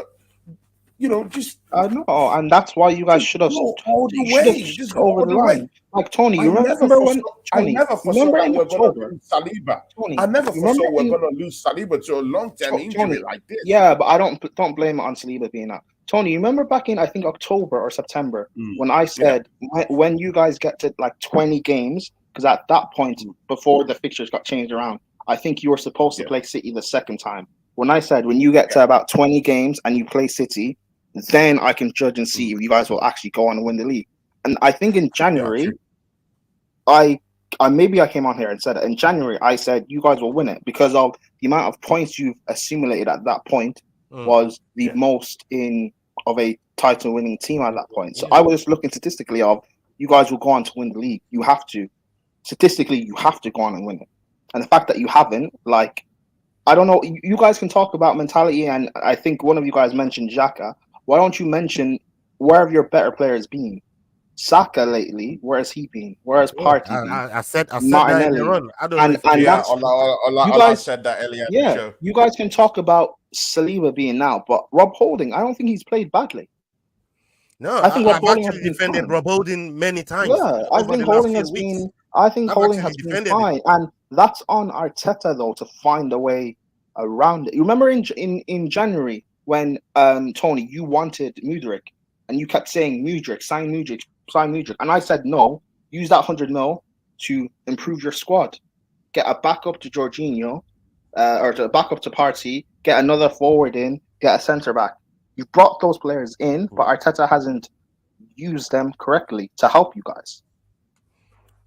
just. I know, and that's why you guys should have all the way, just go over the line. Like Tony, you remember when? I never foresaw that we're going to lose Saliba. Tony, I never foresaw we're going to lose Saliba to a long-term injury like this. Yeah, but I don't blame it on Saliba being out. Tony, you remember back in I think October or September when I said when you guys get to like 20 games, because at that point before the fixtures got changed around, I think you were supposed to play City the second time. When I said when you get to about 20 games and you play City, then I can judge and see if you guys will actually go on and win the league. And I think in January, I came on here and said it. In January, I said you guys will win it because of the amount of points you've accumulated at that point was the most of a title-winning team at that point. So I was just looking statistically of you guys will go on to win the league. You have to. Statistically, you have to go on and win it. And the fact that you haven't, like, I don't know, you guys can talk about mentality, and I think one of you guys mentioned Xhaka. Why don't you mention where have your better players been? Saka lately, where has he been? Where has Partey been? I said that earlier on. I don't you guys said that earlier. Yeah, you guys can talk about Saliba being now, but Rob Holding, I don't think he's played badly. No, I think I've actually defended Rob Holding many times. Yeah, I think Holding has been. I think Holding has been fine, and that's on Arteta though to find a way around it. You remember in January when Tony, you wanted Mudryk, and you kept saying Mudryk, sign Mudryk, and I said no. Use that 100 mil to improve your squad, get a backup to Jorginho, or to backup to Partey, get another forward in, get a centre back. You brought those players in, but Arteta hasn't used them correctly to help you guys.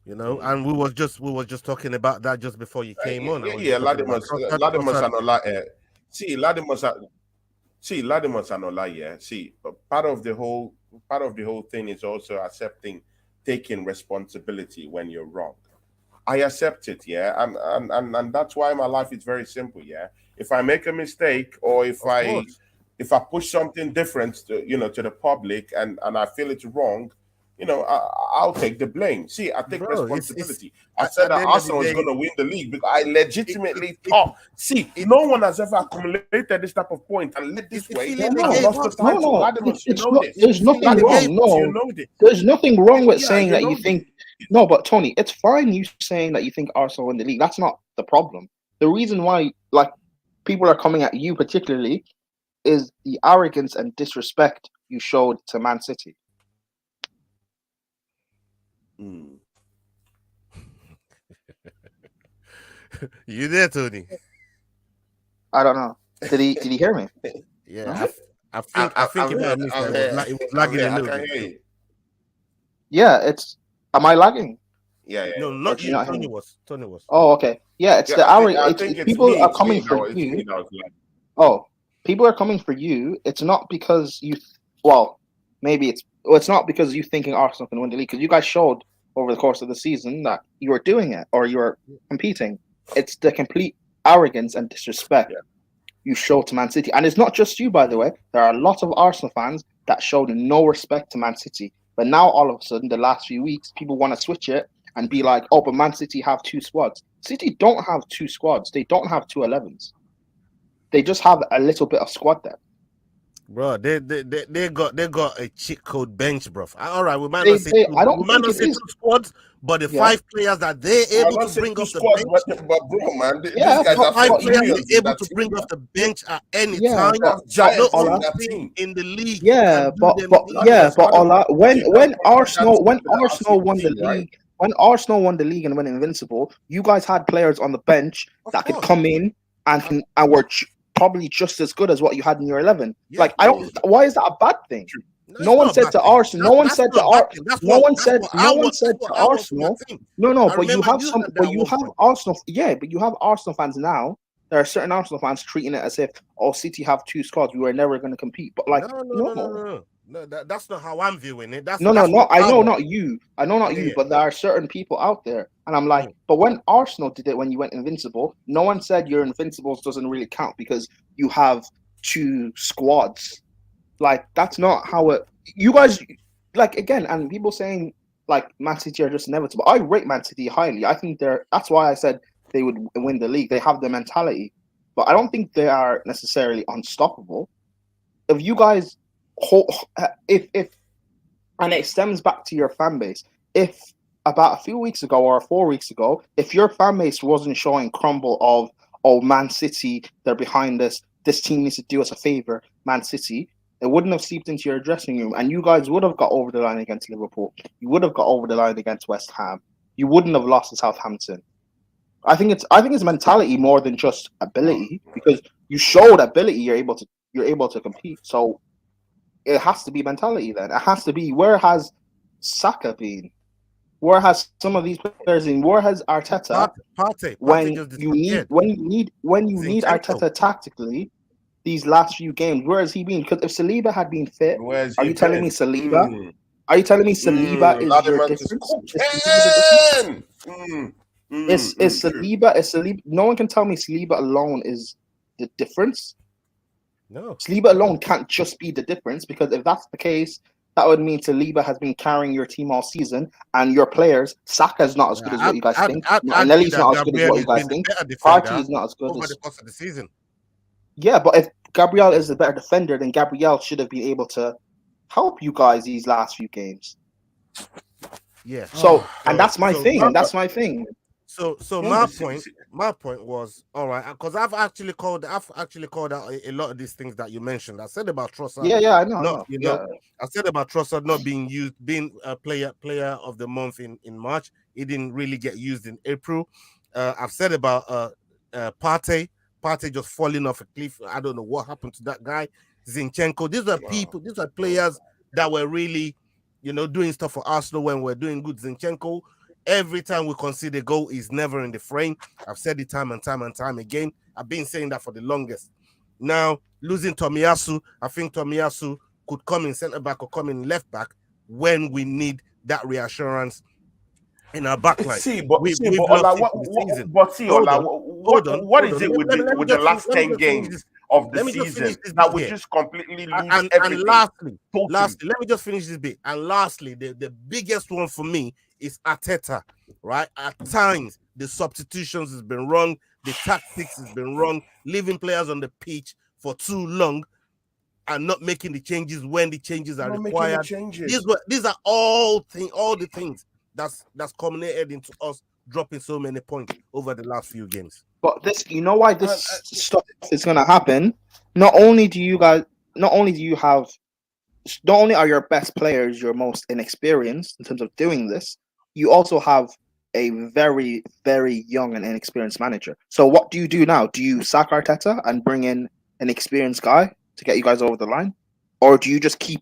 And we was just talking about that just before you came on. Ladimus are not like Ladimus are not like part of the whole thing is also accepting taking responsibility when you're wrong. I accept it, and that's why my life is very simple, If I make a mistake or if I push something different to the public and I feel it's wrong, I'll take the blame. I take responsibility. I said that Arsenal was going to win the league because I legitimately thought. No one has ever accumulated this type of point and led this way. There's nothing wrong. No, there's nothing wrong with saying that you think. No, but Tony, it's fine you saying that you think Arsenal win the league. That's not the problem. The reason why, people are coming at you particularly is the arrogance and disrespect you showed to Man City. You there, Tony? I don't know. Did he hear me? Yeah, I think it was lagging a little bit. Yeah, am I lagging? Yeah. No, not you. Tony was. Oh, okay. Yeah, it's the arrogance. People are coming for you. Oh, people are coming for you. It's not because you. Well, maybe it's not because you thinking Arsenal can win the league, because you guys showed over the course of the season that you were doing it or you were competing. It's the complete arrogance and disrespect you show to Man City. And it's not just you, by the way. There are a lot of Arsenal fans that showed no respect to Man City. But now, all of a sudden, the last few weeks, people want to switch it and be like, oh, but Man City have two squads. City don't have two squads. They don't have two 11s. They just have a little bit of squad there. Bro, they got a cheat code bench, bro. All right, we might not say two squads, but the 5 players that they're able to bring off the bench. But bro, man, these guys are 5 players able to bring off the bench at any time. In the league. When Arsenal won the league, when Arsenal won the league and went invincible, you guys had players on the bench that could come in and were probably just as good as what you had in your 11. Yeah. Like, I don't. Why is that a bad thing? No one said to Arsenal. No one said to Arsenal. No one said to Arsenal. No. But you have some. But you have Arsenal. Yeah, but you have Arsenal fans now. There are certain Arsenal fans treating it as if, City have 2 squads. We were never going to compete. But like, no. That's not how I'm viewing it. No. I know not you. But there are certain people out there, and I'm like, but when Arsenal did it, when you went invincible, no one said your invincibles doesn't really count because you have 2 squads. Like, that's not how it. You guys, like, again, and people saying like Man City are just inevitable. I rate Man City highly. I think that's why I said they would win the league. They have the mentality, but I don't think they are necessarily unstoppable. If you guys, if and it stems back to your fan base. If about a few weeks ago or 4 weeks ago, if your fan base wasn't showing crumble of, Man City, they're behind us, this team needs to do us a favor, Man City, it wouldn't have seeped into your dressing room, and you guys would have got over the line against Liverpool. You would have got over the line against West Ham. You wouldn't have lost to Southampton. I think it's mentality more than just ability, because you showed ability, you're able to compete. So it has to be mentality then. It has to be, where has Saka been? Where has some of these players been? Where has Arteta? When you need Arteta tactically, these last few games, where has he been? Because if Saliba had been fit, are you telling me Saliba? Are you telling me Saliba is your difference? Is Saliba? No one can tell me Saliba alone is the difference. No, Saliba alone can't just be the difference, because if that's the case, that would mean Saliba has been carrying your team all season, and your players, Saka is not as good as what you guys think. Nelly's not as good as what you guys think. Partey is not as good over the course of the season. Yeah, but if Gabriel is the better defender, then Gabriel should have been able to help you guys these last few games. Yeah. So that's my thing. That's my thing. So my point was, all right, because I've actually called out a lot of these things that you mentioned. I said about Trossard. Yeah, I know. I said about Trossard not being used, being a player of the month in March. He didn't really get used in April. I've said about Partey just falling off a cliff. I don't know what happened to that guy. Zinchenko. These are people. These are players that were really, doing stuff for Arsenal when we're doing good. Zinchenko, every time we concede a goal, is never in the frame. I've said it time and time again. I've been saying that for the longest. Now, losing Tomiyasu, I think Tomiyasu could come in centre back or come in left back when we need that reassurance in our backline. What is it with the last 10 games of the season that we just completely lose everything? And lastly, let me just finish this bit. And lastly, the biggest one for me is Arteta, right? At times, the substitutions has been wrong, the tactics has been wrong, leaving players on the pitch for too long and not making the changes when the changes are required. These are all the things that's culminated into us dropping so many points over the last few games. But why this stuff is going to happen? Not only are your best players your most inexperienced in terms of doing this, you also have a very, very young and inexperienced manager. So what do you do now? Do you sack Arteta and bring in an experienced guy to get you guys over the line? Or do you just do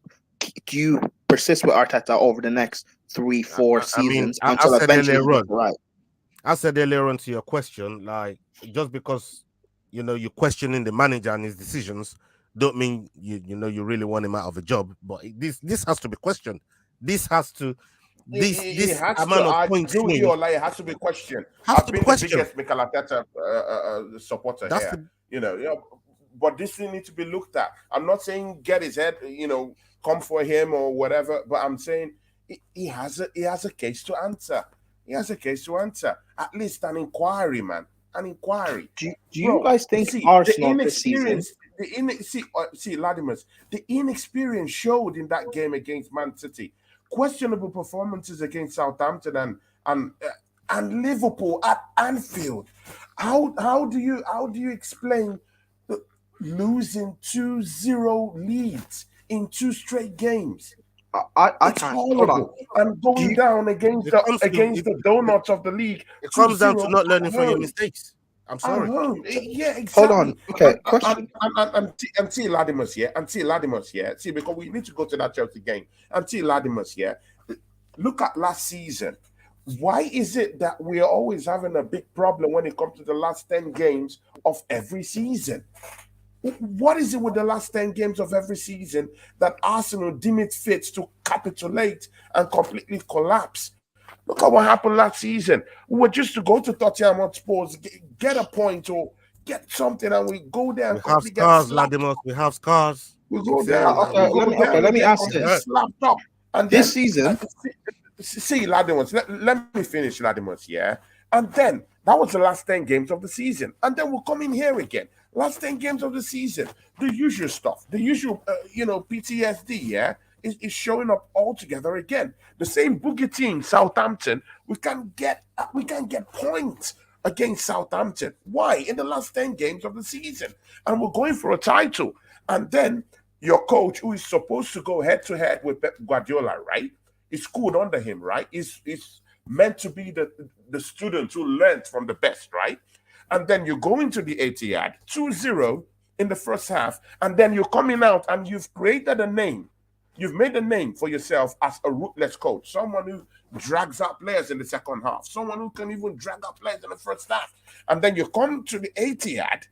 you persist with Arteta over the next 3-4 seasons until eventually you get it right? I said earlier on to your question, like, just because you're questioning the manager and his decisions, don't mean you really want him out of a job. But this has to be questioned. This has to. This amount of points swing. It has to be questioned. I've been the biggest Mikel Arteta supporter here. But this thing needs to be looked at. I'm not saying get his head, come for him or whatever. But I'm saying he has a case to answer. He has a case to answer. At least an inquiry, man. An inquiry. Do you guys think Arsenal this season? Ladimus, the inexperience showed in that game against Man City. Questionable performances against Southampton and Liverpool at Anfield. How do you explain losing 2-0 leads in 2 straight games? I can't. Hold on. And going down against the donuts of the league. It comes down to not learning from your mistakes. I'm sorry. Yeah, exactly. Hold on. Okay, question. Until Ladimus, yeah. Until Ladimus, yeah. See, because we need to go to that Chelsea game. Until Ladimus, yeah. Look at last season. Why is it that we are always having a big problem when it comes to the last 10 games of every season? What is it with the last 10 games of every season that Arsenal deem it fit to capitulate and completely collapse? Look at what happened last season. We were just to go to Tottenham Hotspurs, get a point or get something, and we go there and we have scars, Ladimus. We have scars. We go there. Let me ask this. Slapped up. And this season, see Ladimus. Let me finish Ladimus, yeah. And then that was the last 10 games of the season, and then we'll come in here again. Last 10 games of the season, the usual stuff, the usual, PTSD, yeah, is showing up all together again. The same boogie team, Southampton, we can get points against Southampton. Why? In the last 10 games of the season, and we're going for a title. And then your coach, who is supposed to go head to head with Pep Guardiola, right? Is schooled under him, right? Is meant to be the student who learned from the best, right? And then you go into the Etihad 2-0 in the first half, and then you're coming out and you've created a name. You've made a name for yourself as a ruthless coach, someone who drags out players in the second half, someone who can even drag out players in the first half. And then you come to the Etihad,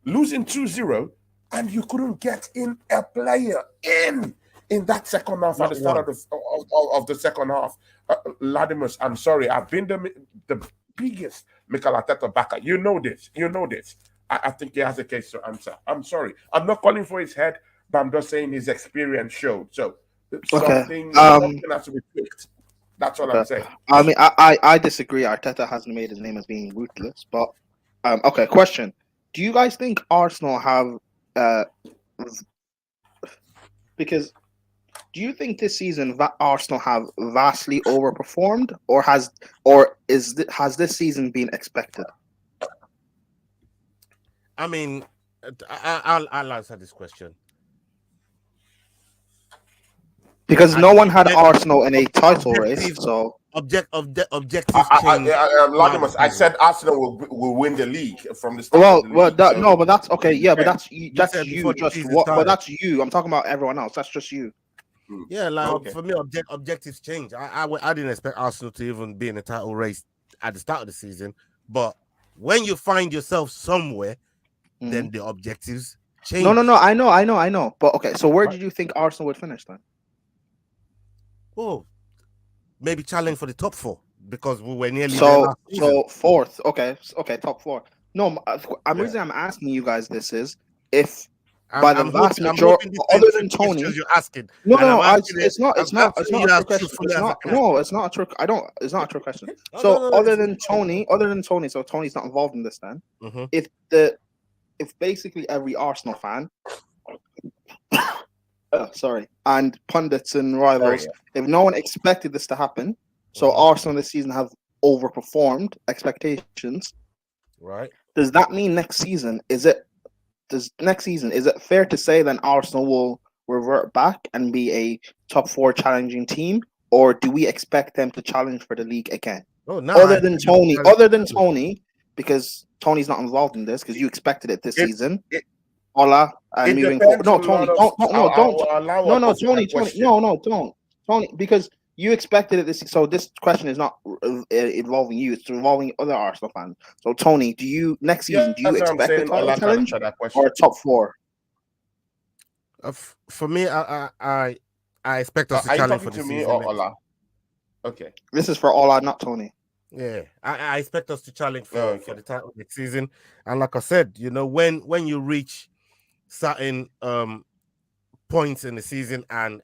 losing 2-0, and you couldn't get in a player in that second half at the start of the second half. Ladimus, I'm sorry, I've been the biggest Mikel Arteta backer. You know this. I think he has a case to answer. I'm sorry. I'm not calling for his head, but I'm just saying his experience showed. So something has to be fixed. That's all I'm saying. I mean, I disagree. Arteta hasn't made his name as being ruthless, but okay. Question: do you guys think Arsenal have because do you think this season Arsenal have vastly overperformed, or has this season been expected? I mean, I'll answer this question. Because no one had Arsenal in a title race, so objective change. I said Arsenal will win the league from the start. But that's okay. Yeah, but that's you. But that's you. I'm talking about everyone else. That's just you. Yeah, for me, objectives change. I didn't expect Arsenal to even be in a title race at the start of the season, but when you find yourself somewhere, then the objectives change. No. I know. But okay, so where did you think Arsenal would finish then? Oh, maybe challenge for the top 4 because we were nearly so fourth. Okay, top 4. No, reason I'm asking you guys this is if by the vast majority, other than Tony, you're asking. It's not a trick question. It's not a trick. It's not a trick question. So other than Tony, so Tony's not involved in this. Then, if basically every Arsenal fan, and pundits and rivals, if no one expected this to happen, so Arsenal this season have overperformed expectations. Right. Does that mean next season? Is it fair to say then Arsenal will revert back and be a top 4 challenging team, or do we expect them to challenge for the league again? Other than Tony, because Tony's not involved in this, because you expected it this season. Ola and moving forward. No, Tony, don't. Tony, because you expected it this. So this question is not involving you; it's involving other Arsenal fans. So Tony, next season do you expect a title challenge or a top 4? For me, I expect us to challenge for the season. Or Ola? Okay, this is for Ola, not Tony. Yeah, I expect us to challenge for the title next season. And like I said, when you reach certain points in the season and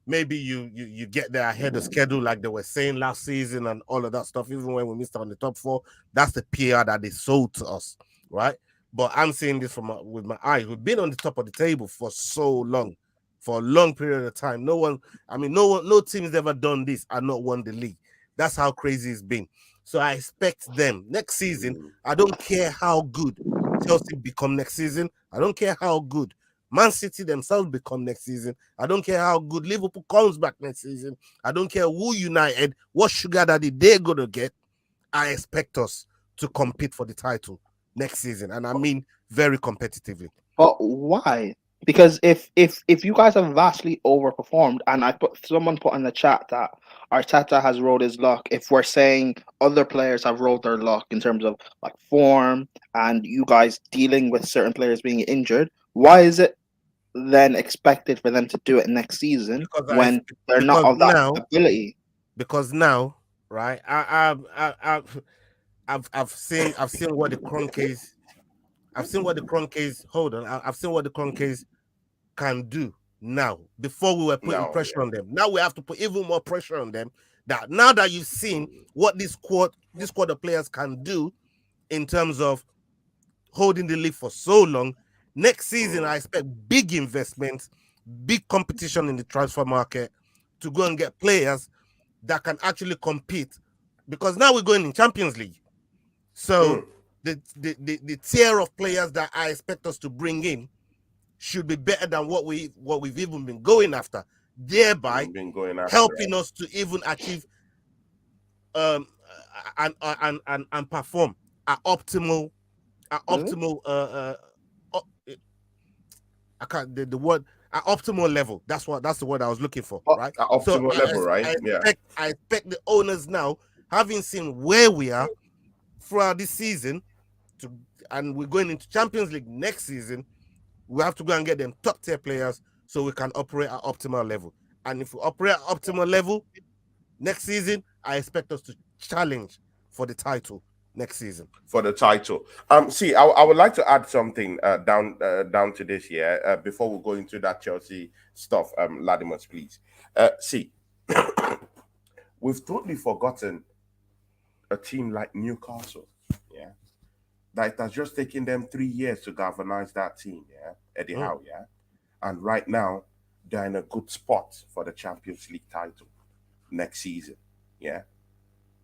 maybe you get there ahead of schedule, like they were saying last season and all of that stuff, even when we missed out on the top 4, that's the PR that they sold to us, right? But I'm seeing this with my eyes. We've been on the top of the table for so long, for a long period of time. No team's ever done this and not won the league. That's how crazy it's been. So I expect them next season. I don't care how good Chelsea become next season. I don't care how good Man City themselves become next season. I don't care how good Liverpool comes back next season. I don't care who United, what sugar daddy they're going to get. I expect us to compete for the title next season, and I mean very competitively. But why? Because if you guys have vastly overperformed, and someone put in the chat that Arteta has rolled his luck. If we're saying other players have rolled their luck in terms of like form, and you guys dealing with certain players being injured, why is it then expected for them to do it next season when they're not of that ability? Because now, right? I've seen what the Kroenkes. I've seen what the Kroenkes. Hold on, I've seen what the Kroenkes can do now. Before we were putting pressure on them, now we have to put even more pressure on them. That now that you've seen what this squad of players can do in terms of holding the league for so long, next season I expect big investments, big competition in the transfer market to go and get players that can actually compete. Because now we're going in Champions League, so the tier of players that I expect us to bring in should be better than what we've even been going after, thereby helping us to even achieve and perform at optimal I can't the word at optimal level. That's the word I was looking for, right? At optimal level, right? I expect the owners now, having seen where we are throughout this season, and we're going into Champions League next season, we have to go and get them top tier players so we can operate at optimal level. And if we operate at optimal level next season, I expect us to challenge for the title next season. For the title. See, I would like to add something down to this here before we go into that Chelsea stuff. Ladimus, please. See, we've totally forgotten a team like Newcastle. Yeah. That it has just taken them 3 years to galvanize that team, yeah. Eddie Howe, yeah. And right now, they're in a good spot for the Champions League title next season. Yeah.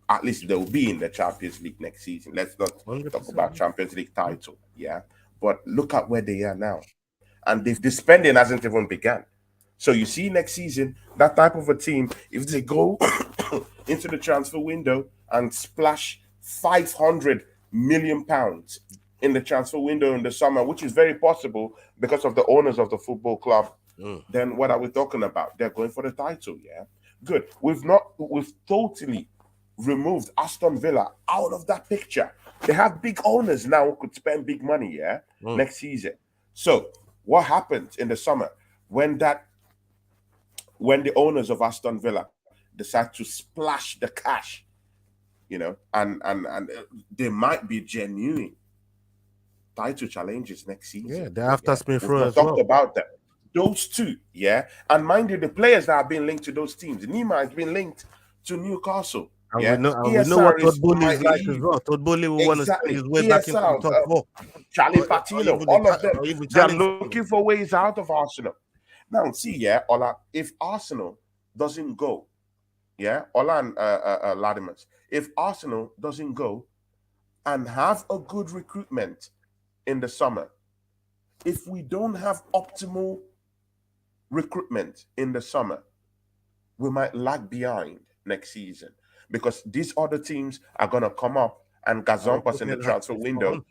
At least they'll be in the Champions League next season. Let's not 100%. Talk about Champions League title. Yeah. But look at where they are now. And the spending hasn't even begun. So you see next season, that type of a team, if they go into the transfer window and splash £500 million in the transfer window in the summer, which is very possible because of the owners of the football club, then what are we talking about? They're going for the title, yeah? Good. We've totally removed Aston Villa out of that picture. They have big owners now who could spend big money, yeah, next season. So what happens in the summer when the owners of Aston Villa decide to splash the cash, you know, and they might be genuine title challenges next season. Yeah, they're after Smith Rowe as well. Talked about that. Those two, yeah. And mind you, the players that have been linked to those teams, Nima has been linked to Newcastle. And we know what Todd Bowley is like as well. Todd Bowley will want to spend his way back into the top four. Charlie Patino, all of them. They're looking for ways out of Arsenal. Now, see, yeah, Ola, if Arsenal doesn't go, yeah, Ola and Ladimus, if Arsenal doesn't go and have a good recruitment in the summer, if we don't have optimal recruitment in the summer, we might lag behind next season because these other teams are going to come up and gazump us in the transfer window,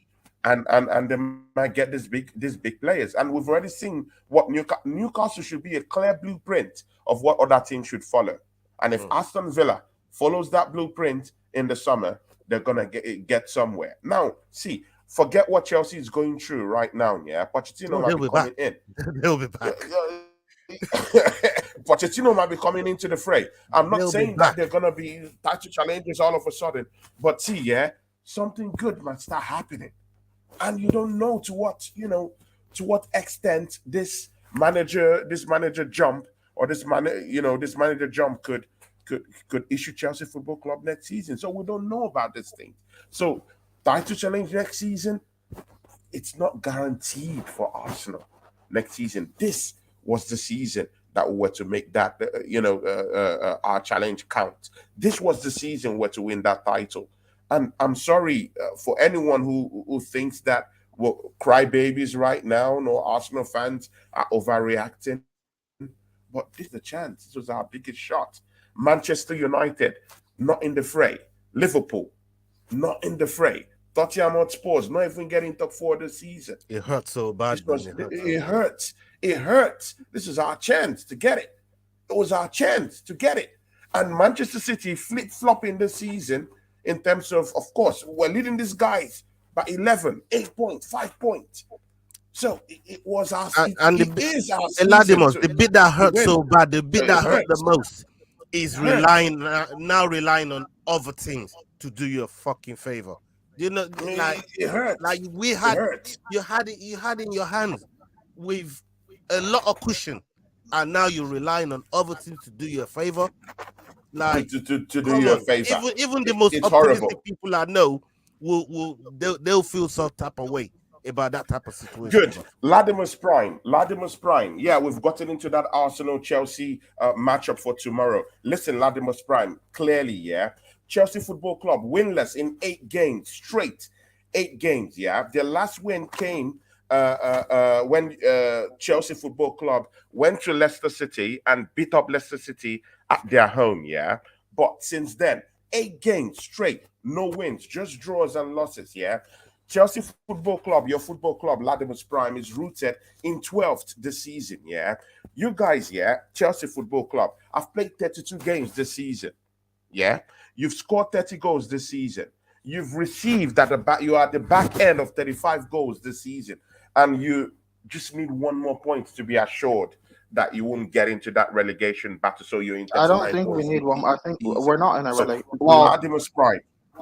and they might get these big players. And we've already seen what Newcastle should be a clear blueprint of what other teams should follow. And if Aston Villa follows that blueprint in the summer, they're going to get somewhere. Now, see, forget what Chelsea is going through right now, yeah? Pochettino might be coming in. They'll be back. Pochettino might be coming into the fray. I'm not saying that they're going to be title challenges all of a sudden, but see, yeah, something good might start happening. And you don't know to what extent this manager jump or this manager jump could issue Chelsea Football Club next season. So we don't know about this thing. So title challenge next season, it's not guaranteed for Arsenal next season. This was the season that we were to make that our challenge count. This was the season we were to win that title. And I'm sorry for anyone who thinks that we're crybabies right now. No, Arsenal fans are overreacting. But this is the chance. This was our biggest shot. Manchester United, not in the fray. Liverpool, not in the fray. Tottenham Hotspurs not even getting top 4 this season. It hurts so bad, man. It hurts. It hurts. This is our chance to get it. It was our chance to get it. And Manchester City flip-flopping this season in terms of course, we're leading these guys by 11, 8 points, 5 points. So it was our season. And it is our season. Eladimos, the bit that hurt so bad, the bit that hurt the most is relying on other things to do you a fucking favor. You know, like it hurts. Like we had, you had it in your hands with a lot of cushion, and now you're relying on other things to do you a favor. Like to do you a favor. Even the most optimistic people I know they'll feel some type of way about that type of situation. Good. Latimer's Prime. Yeah, we've gotten into that Arsenal-Chelsea matchup for tomorrow. Listen, Latimer's Prime, clearly, yeah. Chelsea Football Club winless in 8 games straight. 8 games, yeah. Their last win came when Chelsea Football Club went to Leicester City and beat up Leicester City at their home, yeah. But since then, 8 games straight, no wins, just draws and losses, yeah. Chelsea Football Club, your football club, Latimer's Prime, is rooted in 12th this season, yeah. You guys, yeah, Chelsea Football Club, I've played 32 games this season, yeah. You've scored 30 goals this season. You've received you are at the back end of 35 goals this season, and you just need one more point to be assured that you won't get into that relegation battle. So you're in. I don't think we need one. I think we're not in a relegation.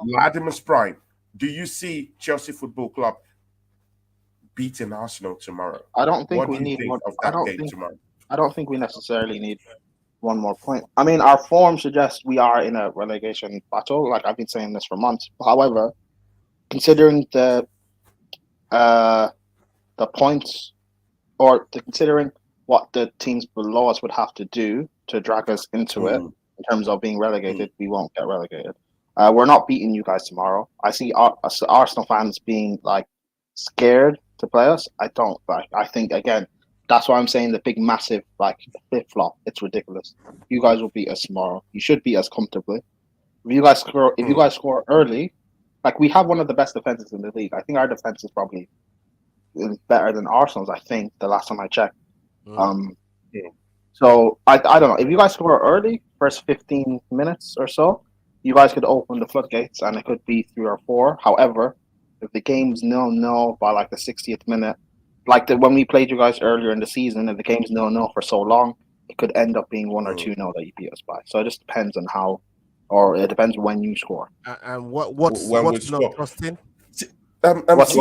Latimer's Prime. Do you see Chelsea Football Club beating Arsenal tomorrow? I don't think we need one. I don't think we necessarily need one more point. I mean, our form suggests we are in a relegation battle. Like I've been saying this for months. However, considering the points, or considering what the teams below us would have to do to drag us into it in terms of being relegated, we won't get relegated. We're not beating you guys tomorrow. I see Arsenal fans being like scared to play us. I don't. Like, I think again, that's why I'm saying the big, massive like flip flop. It's ridiculous. You guys will beat us tomorrow. You should beat us comfortably. If you guys score early, like we have one of the best defenses in the league. I think our defense is probably better than Arsenal's. I think the last time I checked. So I don't know. If you guys score early, first 15 minutes or so, you guys could open the floodgates and it could be 3 or 4. However, if the game's 0-0 by like the 60th minute, like when we played you guys earlier in the season, if the game's 0-0 for so long, it could end up being 1 or 2-0 that you beat us by. So it just depends on how, or it depends when you score. And what's not trusting? Latimer's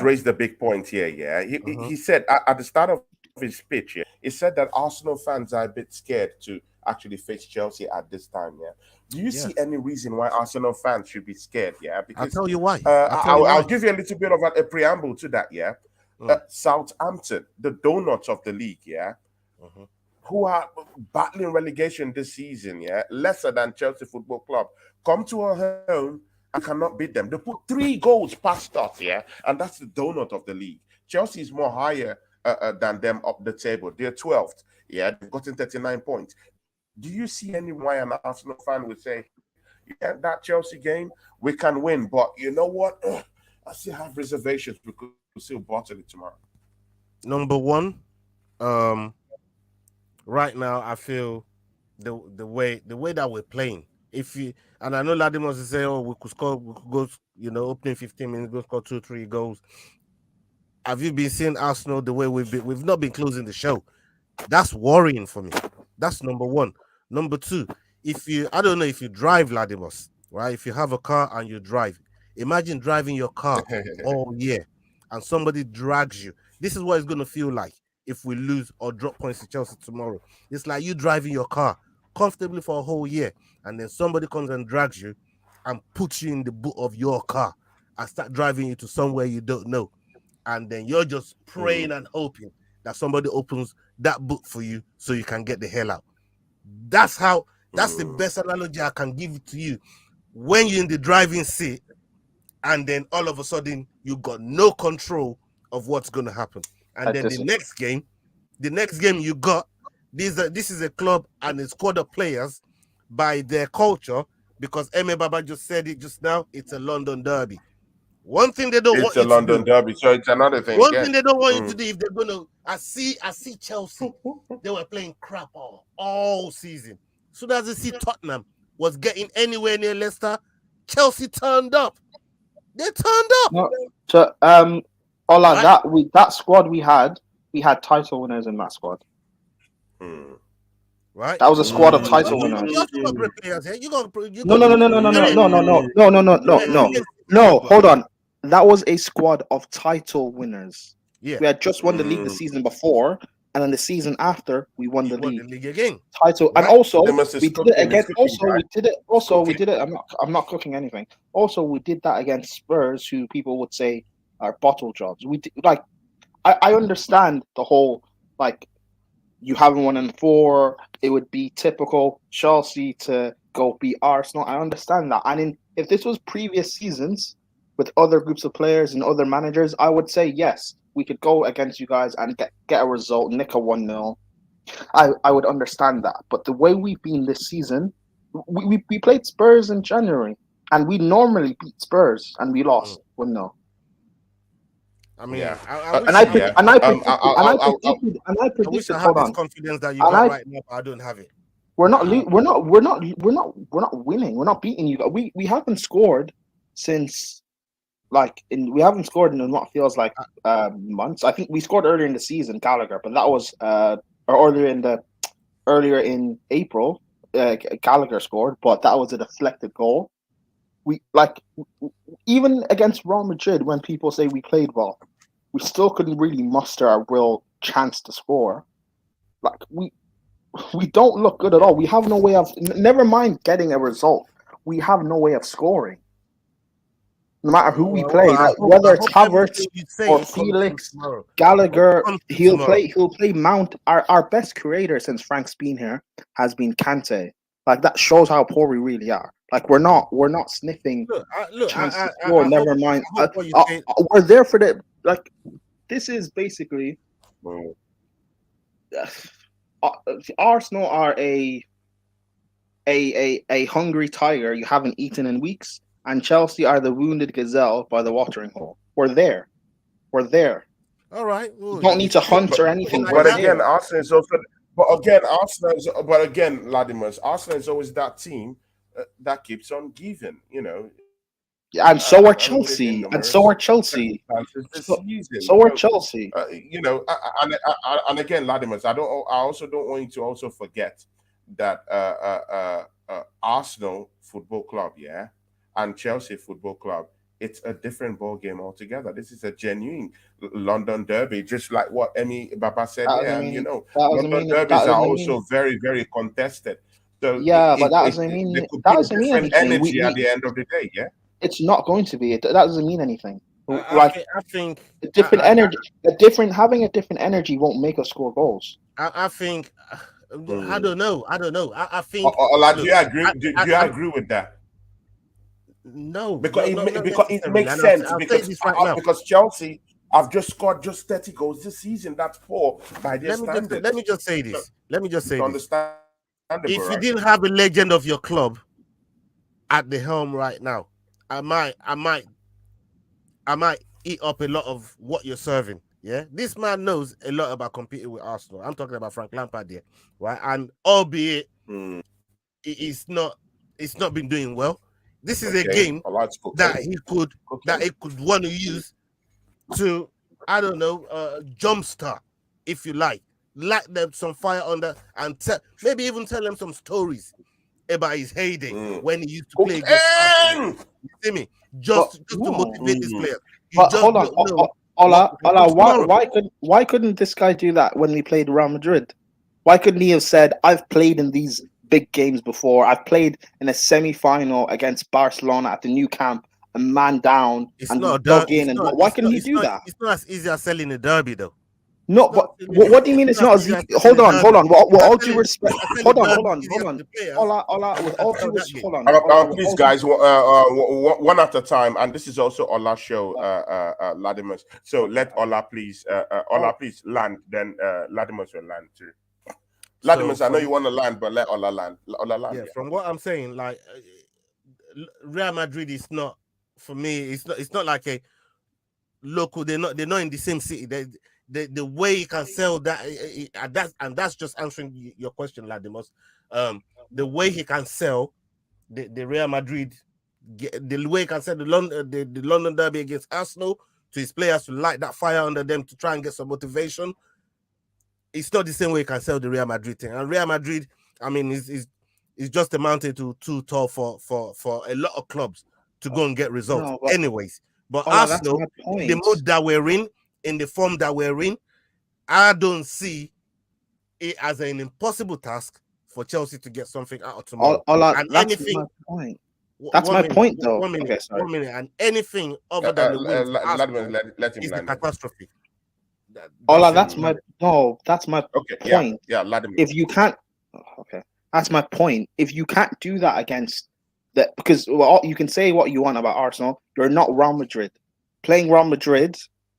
raised a big point here. Yeah, he said at the start of his speech, yeah, he said that Arsenal fans are a bit scared to actually face Chelsea at this time. Yeah, do you see any reason why Arsenal fans should be scared? Yeah, because I'll tell you why. I'll give you a little bit of a preamble to that. Yeah, Southampton, the donuts of the league. Yeah. Who are battling relegation this season, yeah, lesser than Chelsea Football Club, come to our home and cannot beat them. They put 3 goals past us, yeah, and that's the donut of the league. Chelsea is more higher than them up the table. They're 12th, yeah, they've gotten 39 points. Do you see any why an Arsenal fan would say, yeah, that Chelsea game, we can win, but you know what? I still have reservations because we'll still bottle it tomorrow. Number one, right now, I feel the way that we're playing. And I know Ladimus is saying, oh, we could go, opening 15 minutes, go score 2-3 goals. Have you been seeing Arsenal the way we've not been closing the show? That's worrying for me. That's number one. Number two, I don't know if you drive, Ladimus, right? If you have a car and you drive, imagine driving your car all year and somebody drags you. This is what it's going to feel like if we lose or drop points to Chelsea tomorrow. It's like you driving your car comfortably for a whole year, and then somebody comes and drags you and puts you in the boot of your car and start driving you to somewhere you don't know. And then you're just praying and hoping that somebody opens that boot for you so you can get the hell out. That's the best analogy I can give to you. When you're in the driving seat and then all of a sudden you got no control of what's going to happen. And then the next game you got, this is a club and a squad of players by their culture because Eme Baba just said it just now. It's a London derby. One thing they don't want It's a you to London do. derby, so it's another thing One again. thing they don't want you to do if they're gonna. I see Chelsea. They were playing crap all season. So as they see Tottenham was getting anywhere near Leicester, Chelsea turned up. They turned up. No, so Ola, that squad we had title winners in that squad. Right. That was a squad of title winners. You also got great players here. No, hold on. That was a squad of title winners. Yeah. We had just won the league the season before, and then the season after we won the league again. title. Right? And also we did it again. We did it. I'm not cooking anything. Also, we did that against Spurs, who people would say are bottle jobs. We did, like, I understand the whole, like, you haven't won in 4. It would be typical Chelsea to go beat Arsenal. I understand that. And if this was previous seasons with other groups of players and other managers, I would say yes, we could go against you guys and get a result, nick a 1-0. I would understand that. But the way we've been this season, we played Spurs in January, and we normally beat Spurs, and we lost 1-0. I mean, yeah. I predicted. I have this confidence that you got right now. I don't have it. We're not winning. We're not beating you. We haven't scored since, like, we haven't scored in what feels like months. I think we scored earlier in the season, Gallagher, but that was earlier in April. Gallagher scored, but that was a deflected goal. We, like, even against Real Madrid, when people say we played well, we still couldn't really muster a real chance to score. Like, we don't look good at all. We have no way of, never mind getting a result, we have no way of scoring. No matter who we play, whether it's Havertz or Felix, Gallagher, he'll play Mount. Our best creator since Frank's been here has been Kante. Like, that shows how poor we really are. Like, we're not sniffing chance to score. Never mind. We're there for the, like, this is basically Arsenal are a hungry tiger you haven't eaten in weeks, and Chelsea are the wounded gazelle by the watering hole. We're there. All right. You don't need to hunt or anything. But again, Arsenal is also. But again, Ladimus, Arsenal is always that team that keeps on giving, you know. Yeah, and so are Chelsea. So are Chelsea. You know, and again, Ladimus, I also don't want you to also forget that Arsenal Football Club, and Chelsea Football Club, it's a different ball game altogether. This is a genuine London derby, just like what Emi Baba said. You know, London derbies are also very, very contested. So but that doesn't mean anything. Energy at the end of the day, it's not going to be. That doesn't mean anything. I think a different energy, having a different energy won't make us score goals. I think. I don't know. I think. Do you agree? Do you agree with that? No, because it makes sense because Chelsea have just scored just 30 goals this season. That's poor by their standards. Let me just say this. Understand? If you didn't have a legend of your club at the helm right now, I might eat up a lot of what you're serving. Yeah, this man knows a lot about competing with Arsenal. I'm talking about Frank Lampard here, right? And albeit it's not been doing well. This is a game that he could want to use to, I don't know, jumpstart, if you like, light them some fire under, and maybe even tell them some stories about his heyday when he used to play against Arsenal. You see me? Just to motivate this player. Hold on, Ola, why couldn't this guy do that when we played Real Madrid? Why couldn't he have said, "I've played in these big games before. I've played in a semi-final against Barcelona at the new camp, a man down, dug in." Why couldn't he do that? It's not as easy as selling a derby, though. No, but what do you mean it's not as easy? Hold on. With all due respect, hold on. Ola, with all due respect, hold on. Please, guys, one at a time. And this is also Ola's show, Ladimus. So let Ola please land. Then Ladimus will land too. Ladimus, I know you want to land, but let Ola land. Yeah, from what I'm saying, like, Real Madrid is not, for me. It's not like a local. They're not in the same city. The way you can sell that, and that's just answering your question, Ladimos. The way he can sell the Real Madrid, the way he can sell the London derby against Arsenal to his players to light that fire under them to try and get some motivation. It's not the same way he can sell the Real Madrid thing. And Real Madrid, I mean, is just amounted to too tall for a lot of clubs to go and get results. No, anyways. But Arsenal, in the mood that we're in the form that we're in, I don't see it as an impossible task for Chelsea to get something out of tomorrow. And anything. My point. That's my point, though. 1 minute, 1 minute, and anything other than the win is the catastrophe. That's my point. Yeah, if you can't, that's my point. If you can't do that against that, because you can say what you want about Arsenal, you're not Real Madrid. Playing Real Madrid,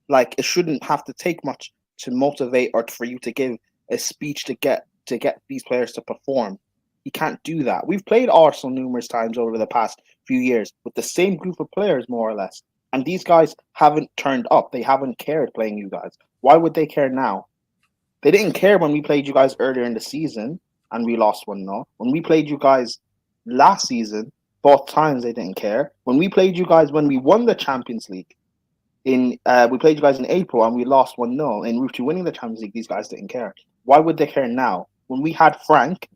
like, it shouldn't have to take much to motivate or for you to give a speech to get these players to perform. You can't do that. We've played Arsenal numerous times over the past few years with the same group of players, more or less. And these guys haven't turned up. They haven't cared playing you guys. Why would they care now? They didn't care when we played you guys earlier in the season and we lost 1-0. When we played you guys last season, both times they didn't care. When we played you guys when we won the Champions League, we played you guys in April and we lost 1-0. En route to winning the Champions League, these guys didn't care. Why would they care now? When we had Frank,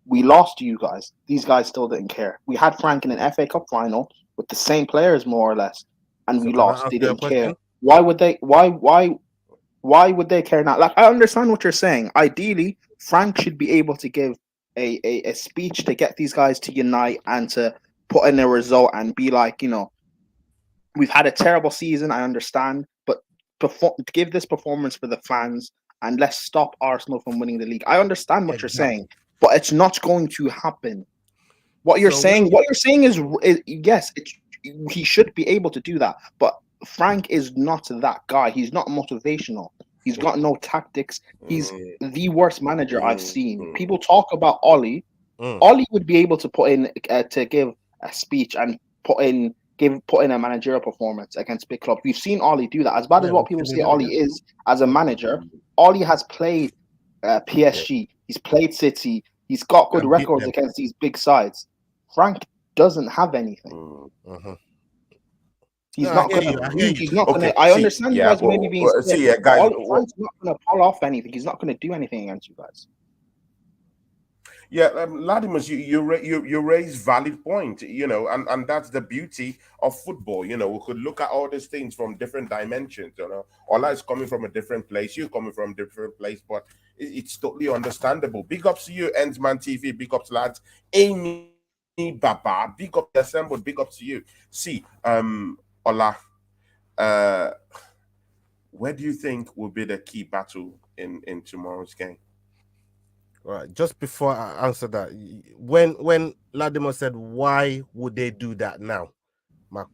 we lost to you guys. These guys still didn't care. We had Frank in an FA Cup final with the same players, more or less, and we lost. They didn't care. Why would they? Why would they care now? Like, I understand what you're saying. Ideally, Frank should be able to give a speech to get these guys to unite and to put in a result and be like, we've had a terrible season. I understand, but give this performance for the fans and let's stop Arsenal from winning the league. I understand what you're saying, but it's not going to happen. What you're saying is yes, he should be able to do that, but Frank is not that guy. He's not motivational. He's got no tactics. He's the worst manager I've seen. People talk about Ollie. Ollie would be able to put in to give a speech and put in a managerial performance against big clubs. We've seen Ollie do that. As bad as what people say Ollie is as a manager, Ollie has played PSG. He's played City. He's got good records against these big sides. Frank doesn't have anything. He's not going to. He's not going to. I understand you guys maybe being scared. Frank's not going to pull off anything. He's not going to do anything against you guys. Yeah, Latimus, you raise valid point, and that's the beauty of football. We could look at all these things from different dimensions. Ola is coming from a different place, you're coming from a different place, but it's totally understandable. Big ups to you, Endsman TV. Big ups, lads. Amy Baba, big up the assembled. Big ups to you. See, Ola, where do you think will be the key battle in tomorrow's game? Right. Just before I answer that, when Ladimo said, why would they do that now? My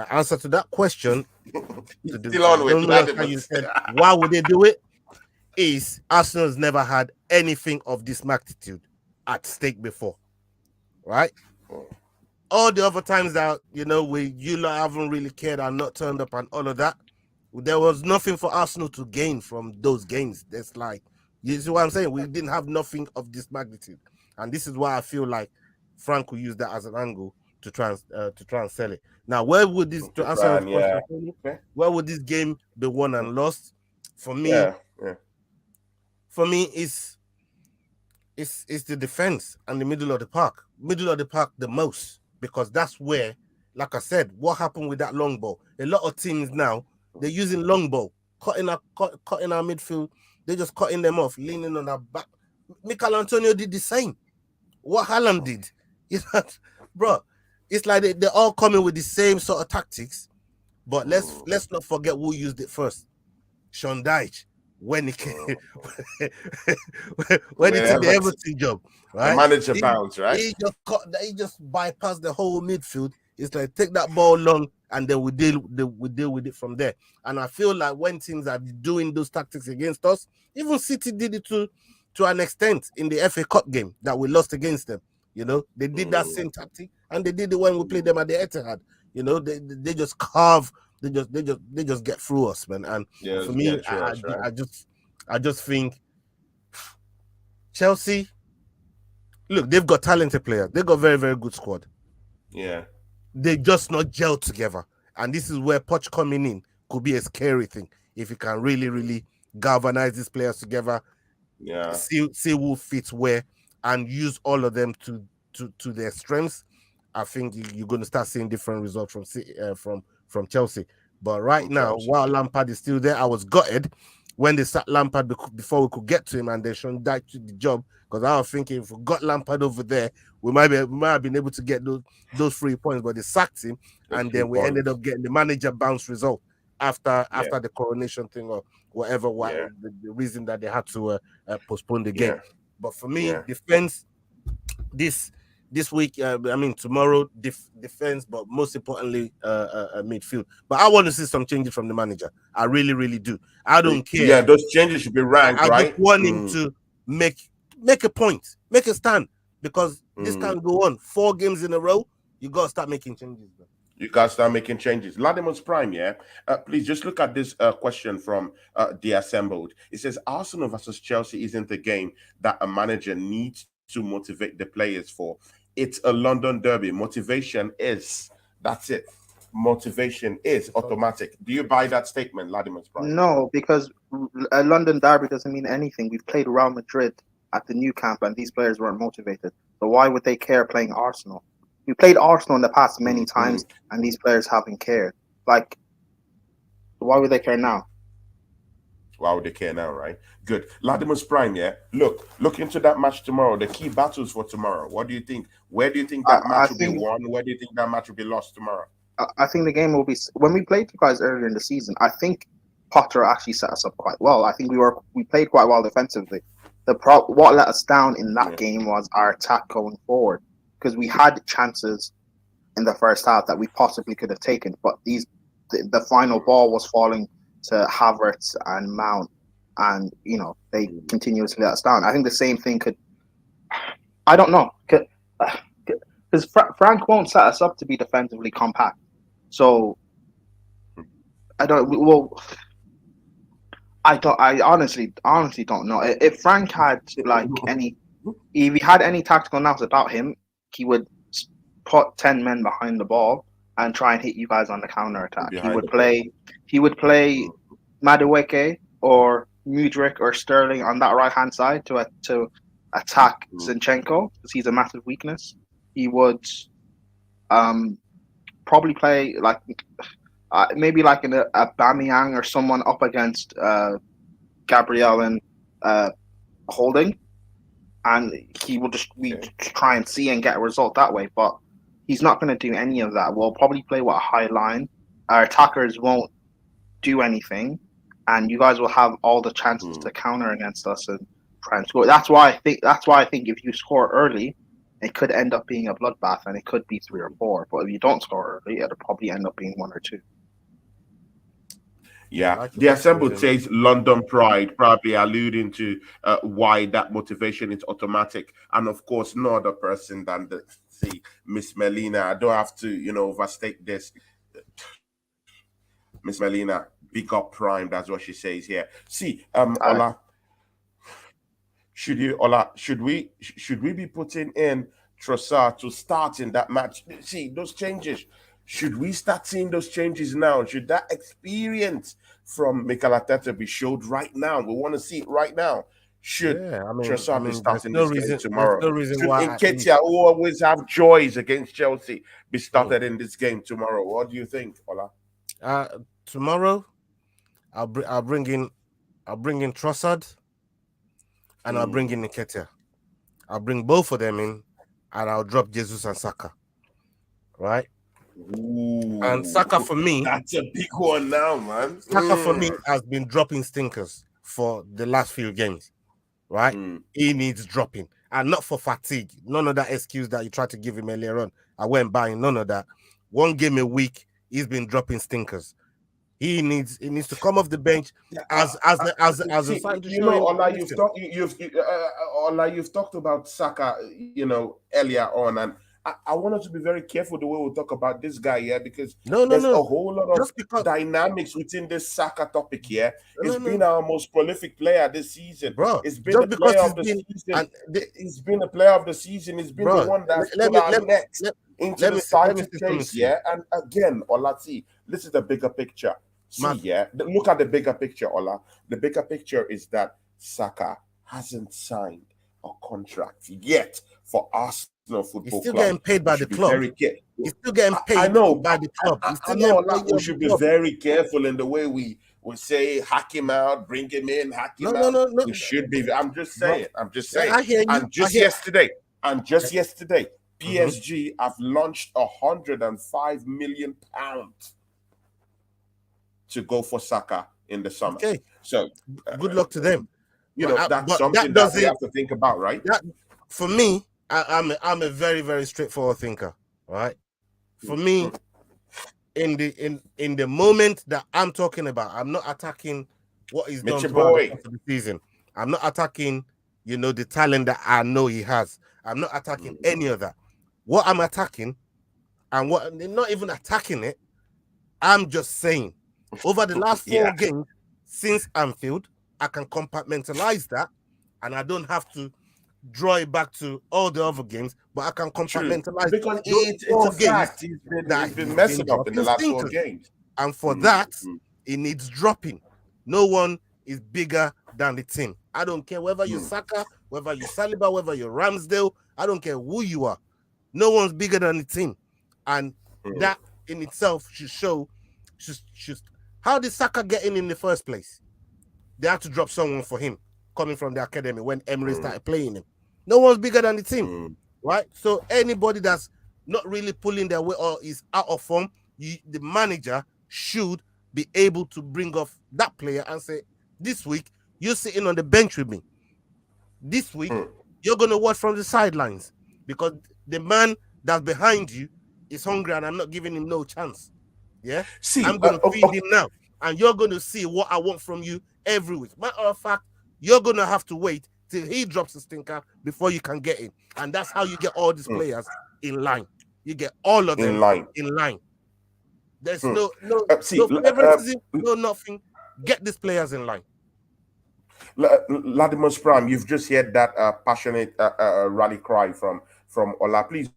answer to that question, still on with Ladimo. You said, why would they do it? Is Arsenal's never had anything of this magnitude at stake before, right? All the other times that you lot haven't really cared and not turned up and all of that, there was nothing for Arsenal to gain from those games. That's like, you see what I'm saying? We didn't have nothing of this magnitude, and this is why I feel like Frank will use that as an angle to try and sell it. Now, where would this where would this game be won and lost? For me, it's the defense and the middle of the park. Middle of the park the most, because that's where, like I said, what happened with that long ball. A lot of teams now, they're using long ball, cutting our midfield. They're just cutting them off, leaning on our back. Mikel Antonio did the same. What Haaland did. Bro, it's like they're all coming with the same sort of tactics. But let's not forget who used it first. Sean Dyche, when he came, when he took the Everton job, right? The manager bounce, right? He just bypassed the whole midfield. It's like, take that ball long, and then we deal with it from there. And I feel like when teams are doing those tactics against us, even City did it to an extent in the FA Cup game that we lost against them. You know, they did that same tactic, and they did it when we played them at the Etihad. You know, they just carve, they just get through us, man. And for me, I just think Chelsea. Look, they've got talented players. They've got very, very good squad. Yeah, they just not gelled together, and this is where Poch coming in could be a scary thing if you can really, really galvanize these players together. Yeah, see who fits where, and use all of them to their strengths. I think you're going to start seeing different results from Chelsea. But right now, while Lampard is still there, I was gutted when they sat Lampard before we could get to him, and they shouldn't die to the job, because I was thinking if we got Lampard over there, we might have been able to get those 3 points. But they sacked him, and then we ended up getting the manager bounce result after the coronation thing or whatever. The reason that they had to postpone the game. But for me, defense this week, tomorrow, defense, but most importantly, midfield. But I want to see some changes from the manager. I really, really do. I don't care. Yeah, those changes should be ranked, right? I just want him to make a point, make a stand, because this can't go on. 4 games in a row, you got to start making changes, bro. You got to start making changes. Latimer's Prime, please just look at this question from The Assembled. It says, Arsenal versus Chelsea isn't a game that a manager needs to motivate the players for. It's a London derby. Motivation is. That's it. Motivation is automatic. Do you buy that statement, Latimer's Prime? No, because a London derby doesn't mean anything. We've played Real Madrid at the new camp, and these players weren't motivated. So why would they care playing Arsenal? We played Arsenal in the past many times, and these players haven't cared. Like, why would they care now? Why would they care now, right? Good. Latimer's Prime, Look into that match tomorrow. The key battles for tomorrow. What do you think? Where do you think that match will be won? Where do you think that match will be lost tomorrow? I think the game will be, when we played you guys earlier in the season, I think Potter actually set us up quite well. I think we played quite well defensively. What let us down in that game was our attack going forward, because we had chances in the first half that we possibly could have taken, but the final ball was falling to Havertz and Mount, and they continuously let us down. I think the same thing could. I don't know, because Frank won't set us up to be defensively compact. So I don't. Well, I honestly don't know. If Frank had if he had any tactical knowledge about him, he would put 10 men behind the ball and try and hit you guys on the counter attack. He would play Madueke or Mudryk or Sterling on that right hand side to attack Zinchenko, because he's a massive weakness. He would probably play maybe a Aubameyang or someone up against Gabriel and Holding, and he will just try and see and get a result that way. But he's not going to do any of that. We'll probably play with a high line. Our attackers won't do anything, and you guys will have all the chances to counter against us and try and score. That's why I think if you score early, it could end up being a bloodbath, and it could be 3 or 4. But if you don't score early, it'll probably end up being 1 or 2. Yeah, the Assembled says London pride, probably alluding to why that motivation is automatic. And of course, no other person than Miss Melina. I don't have to, overstate this. Miss Melina, big up Prime. That's what she says here. See, Ola, should we be putting in Trossard to start in that match? See, those changes. Should we start seeing those changes now? Should that experience from Mikel Arteta be showed right now? We want to see it right now. Should Trossard be starting this game tomorrow? No reason should why Nketiah, who always have joys against Chelsea, be started in this game tomorrow? What do you think, Ola? Tomorrow, I'll bring in Trossard, and I'll bring in Nketiah. I'll bring both of them in, and I'll drop Jesus and Saka. Right? Ooh, and Saka for me, that's a big one now, man. Saka for me has been dropping stinkers for the last few games, right? He needs dropping, and not for fatigue. None of that excuse that you tried to give him earlier on. I went buying none of that. 1 game a week, he's been dropping stinkers. He needs to come off the bench as a sign to show him. Ola, you've talked about Saka, earlier on, and I want us to be very careful the way we talk about this guy here, because there's a whole lot of dynamics within this Saka topic here. He's been our most prolific player this season, bro. It's been the player of the season. He's been the player of the season. He's been the one that's put our necks into the side of case, yeah. And again, Ola, see, this is the bigger picture. Look at the bigger picture, Ola. The bigger picture is that Saka hasn't signed a contract yet for Arsenal Football Club. He's still getting paid by the club. He's still getting paid by the club. I know, we should be very careful in the way we say hack him out, bring him in, hack him out. No. We should be. I'm just saying. I hear you. And just yesterday, PSG have launched 105 million pounds to go for Saka in the summer. Okay. So good luck to them. That's something that we have to think about, right? For me, I'm a very, very straightforward thinker. Right? For me, in the moment that I'm talking about, I'm not attacking what he's done throughout the season. I'm not attacking, the talent that I know he has. I'm not attacking any of that. What I'm attacking, and what not even attacking it, I'm just saying, over the last 4 games since Anfield, I can compartmentalize that, and I don't have to draw it back to all the other games, but I can compartmentalize because it's a fact. He's been messing up in the last 4 games, and for that, it needs dropping. No one is bigger than the team. I don't care whether you're Saka, whether you're Saliba, whether you're Ramsdale. I don't care who you are. No one's bigger than the team, and that in itself should show. How did Saka get in the first place? They had to drop someone for him coming from the academy when Emery started playing him. No one's bigger than the team, right? So anybody that's not really pulling their weight or is out of form, the manager should be able to bring off that player and say, this week, you're sitting on the bench with me. This week, you're going to watch from the sidelines because the man that's behind you is hungry and I'm not giving him no chance. Yeah? See, I'm going to feed him now. And you're going to see what I want from you every week. Matter of fact, you're going to have to wait till he drops a stinker before you can get in. And that's how you get all these players in line. You get all of them in line. There's no favoritism, no nothing. Get these players in line. Latimus Prime, you've just heard that passionate rally cry from Ola. Please,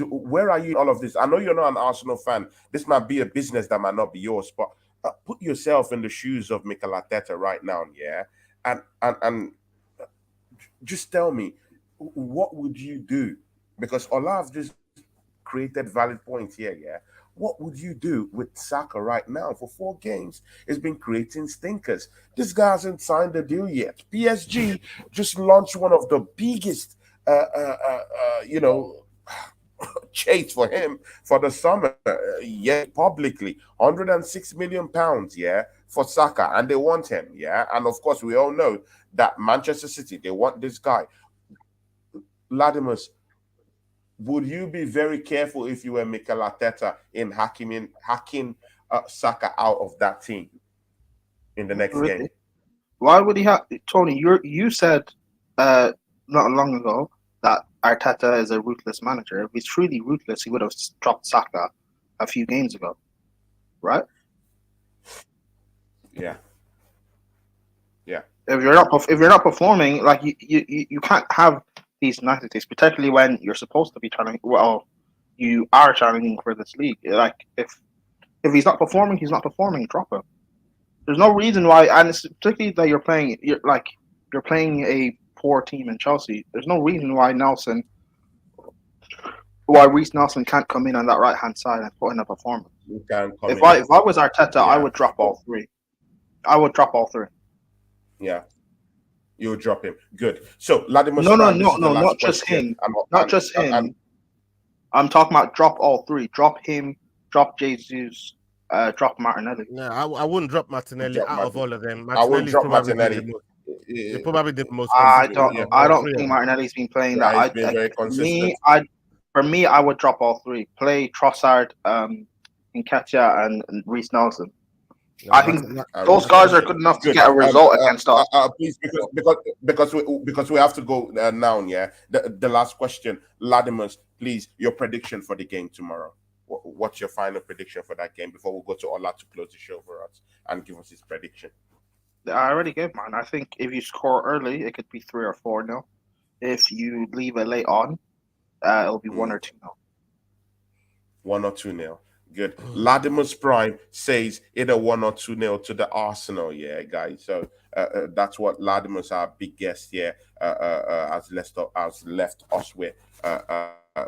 where are you in all of this? I know you're not an Arsenal fan. This might be a business that might not be yours, but put yourself in the shoes of Mikel Arteta right now, yeah? And just tell me, what would you do? Because Ola have just created valid points here, yeah? What would you do with Saka right now? For 4 games, he's been creating stinkers. This guy hasn't signed the deal yet. PSG just launched one of the biggest, chase for him for the summer, publicly. 106 million pounds, for Saka, and they want him, And of course, we all know that Manchester City, they want this guy. Latimus, would you be very careful if you were Mikel Arteta in hacking Saka out of that team in the next game? Why would he have Tony? You said not long ago that Arteta is a ruthless manager. If he's truly ruthless, he would have dropped Saka a few games ago, right? Yeah. If you're not performing, like you can't have these niceties, particularly when you're supposed to be you are challenging for this league. Like if he's not performing, he's not performing. Drop him. There's no reason why, and it's particularly that you're playing a poor team in Chelsea. There's no reason why Reece Nelson can't come in on that right hand side and put in a performance. If I was Arteta, I would drop all 3. I would drop all 3. Yeah. You'll drop him. Good. So, Latimus, no, not just him. Not just him. I'm talking about drop all 3. Drop him, drop Jesus, drop Martinelli. No, I wouldn't drop Martinelli out of all of them. I wouldn't drop Martinelli. They probably did the most. I don't think Martinelli's been playing that. He's been very consistent. For me, I would drop all 3. Play Trossard, Nketiah, and Reece Nelson. No, I think those guys are good enough to get a result against us. Please, because we have to go now. Yeah, the last question, Latimus, please, your prediction for the game tomorrow. What's your final prediction for that game before we go to Ola to close the show for us and give us his prediction? I already gave mine. I think if you score early, it could be 3 or 4-0. If you leave it late on, it'll be 1 or 2-0. 1 or 2-0. Good. Latimus Prime says either 1 or 2-0 to the Arsenal. Yeah, guys. So that's what Latimus, our big guest here, has left us with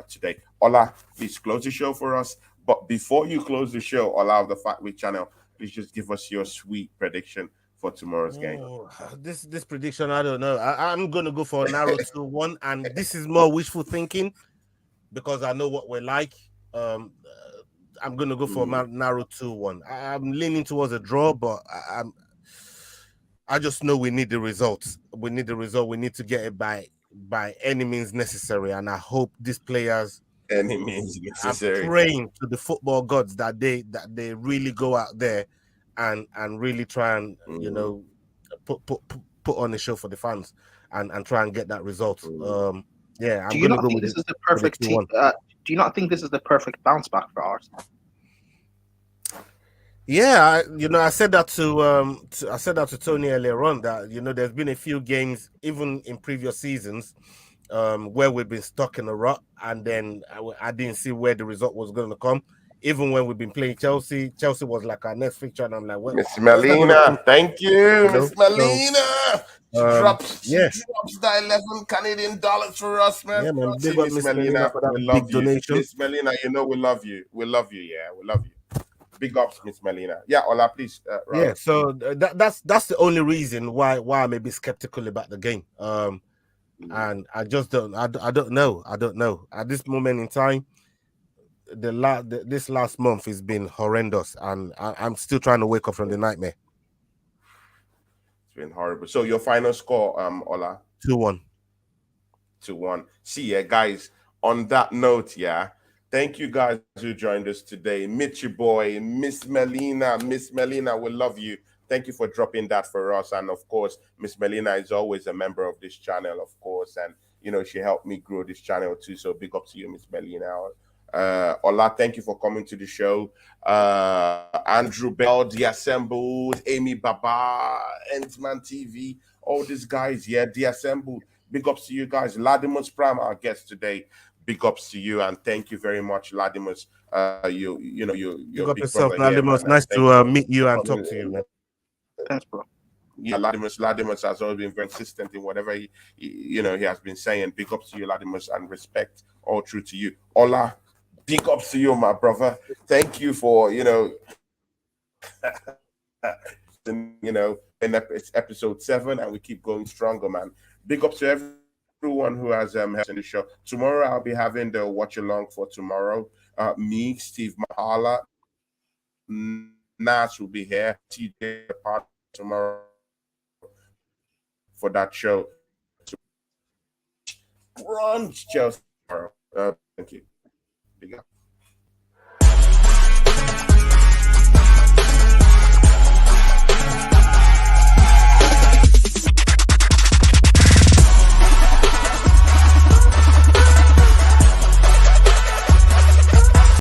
today. Ola, please close the show for us. But before you close the show, Ola of the Fat Week channel, please just give us your sweet prediction for tomorrow's game. This prediction, I don't know. I'm going to go for a narrow 2-1, and this is more wishful thinking because I know what we're like. I'm going to go for a narrow 2-1. I'm leaning towards a draw, but I just know we need the results. We need the result. We need to get it by any means necessary, and I hope these players any means necessary. I'm praying to the football gods that they really go out there and really try and put on a show for the fans and try and get that result. Yeah, do you not think this is the perfect team? Do you not think this is the perfect bounce back for Arsenal? Yeah, I said that to Tony earlier on that there's been a few games even in previous seasons where we've been stuck in a rut, and then I didn't see where the result was going to come. Even when we've been playing Chelsea was like our next fixture, and I'm like, Miss Melina, thank you, Miss Melina. Drops that $11 for us, man. Yeah, man. Big up Miss Melina for that big donation. Miss Melina, we love you. We love you. Yeah, we love you. Big ups, Miss Melina. Yeah, Ola, please. Yeah, so that's the only reason why I'm a bit skeptical about the game. And I just don't know. At this moment in time, this last month has been horrendous, and I'm still trying to wake up from the nightmare. It's been horrible. So your final score, Ola? 2-1. 2-1. See, yeah, guys. On that note, yeah. Thank you guys who joined us today. Meet your boy, Miss Melina. Miss Melina, we love you. Thank you for dropping that for us. And of course, Miss Melina is always a member of this channel, of course. And, she helped me grow this channel too. So big up to you, Miss Melina. Ola, thank you for coming to the show. Andrew Bell, The Assembled, Amy Baba, Endsman TV, all these guys, yeah, The Assembled. Big ups to you guys. Latimus Prime, our guest today. Big ups to you, and thank you very much, Latimus. You're big up yourself, Latimus. Nice to meet you and talk to you, man. Thanks, bro. Yeah, Latimus has always been very consistent in whatever he has been saying. Big ups to you, Latimus, and respect all true to you. Ola, big ups to you, my brother. Thank you for it's episode 7, and we keep going stronger, man. Big ups to everyone who has helped in the show. Tomorrow I'll be having the watch along for tomorrow. Me, Steve Mahala, Nas will be here. TJ part tomorrow for that show. Brunch Chelsea tomorrow. Thank you. Big up.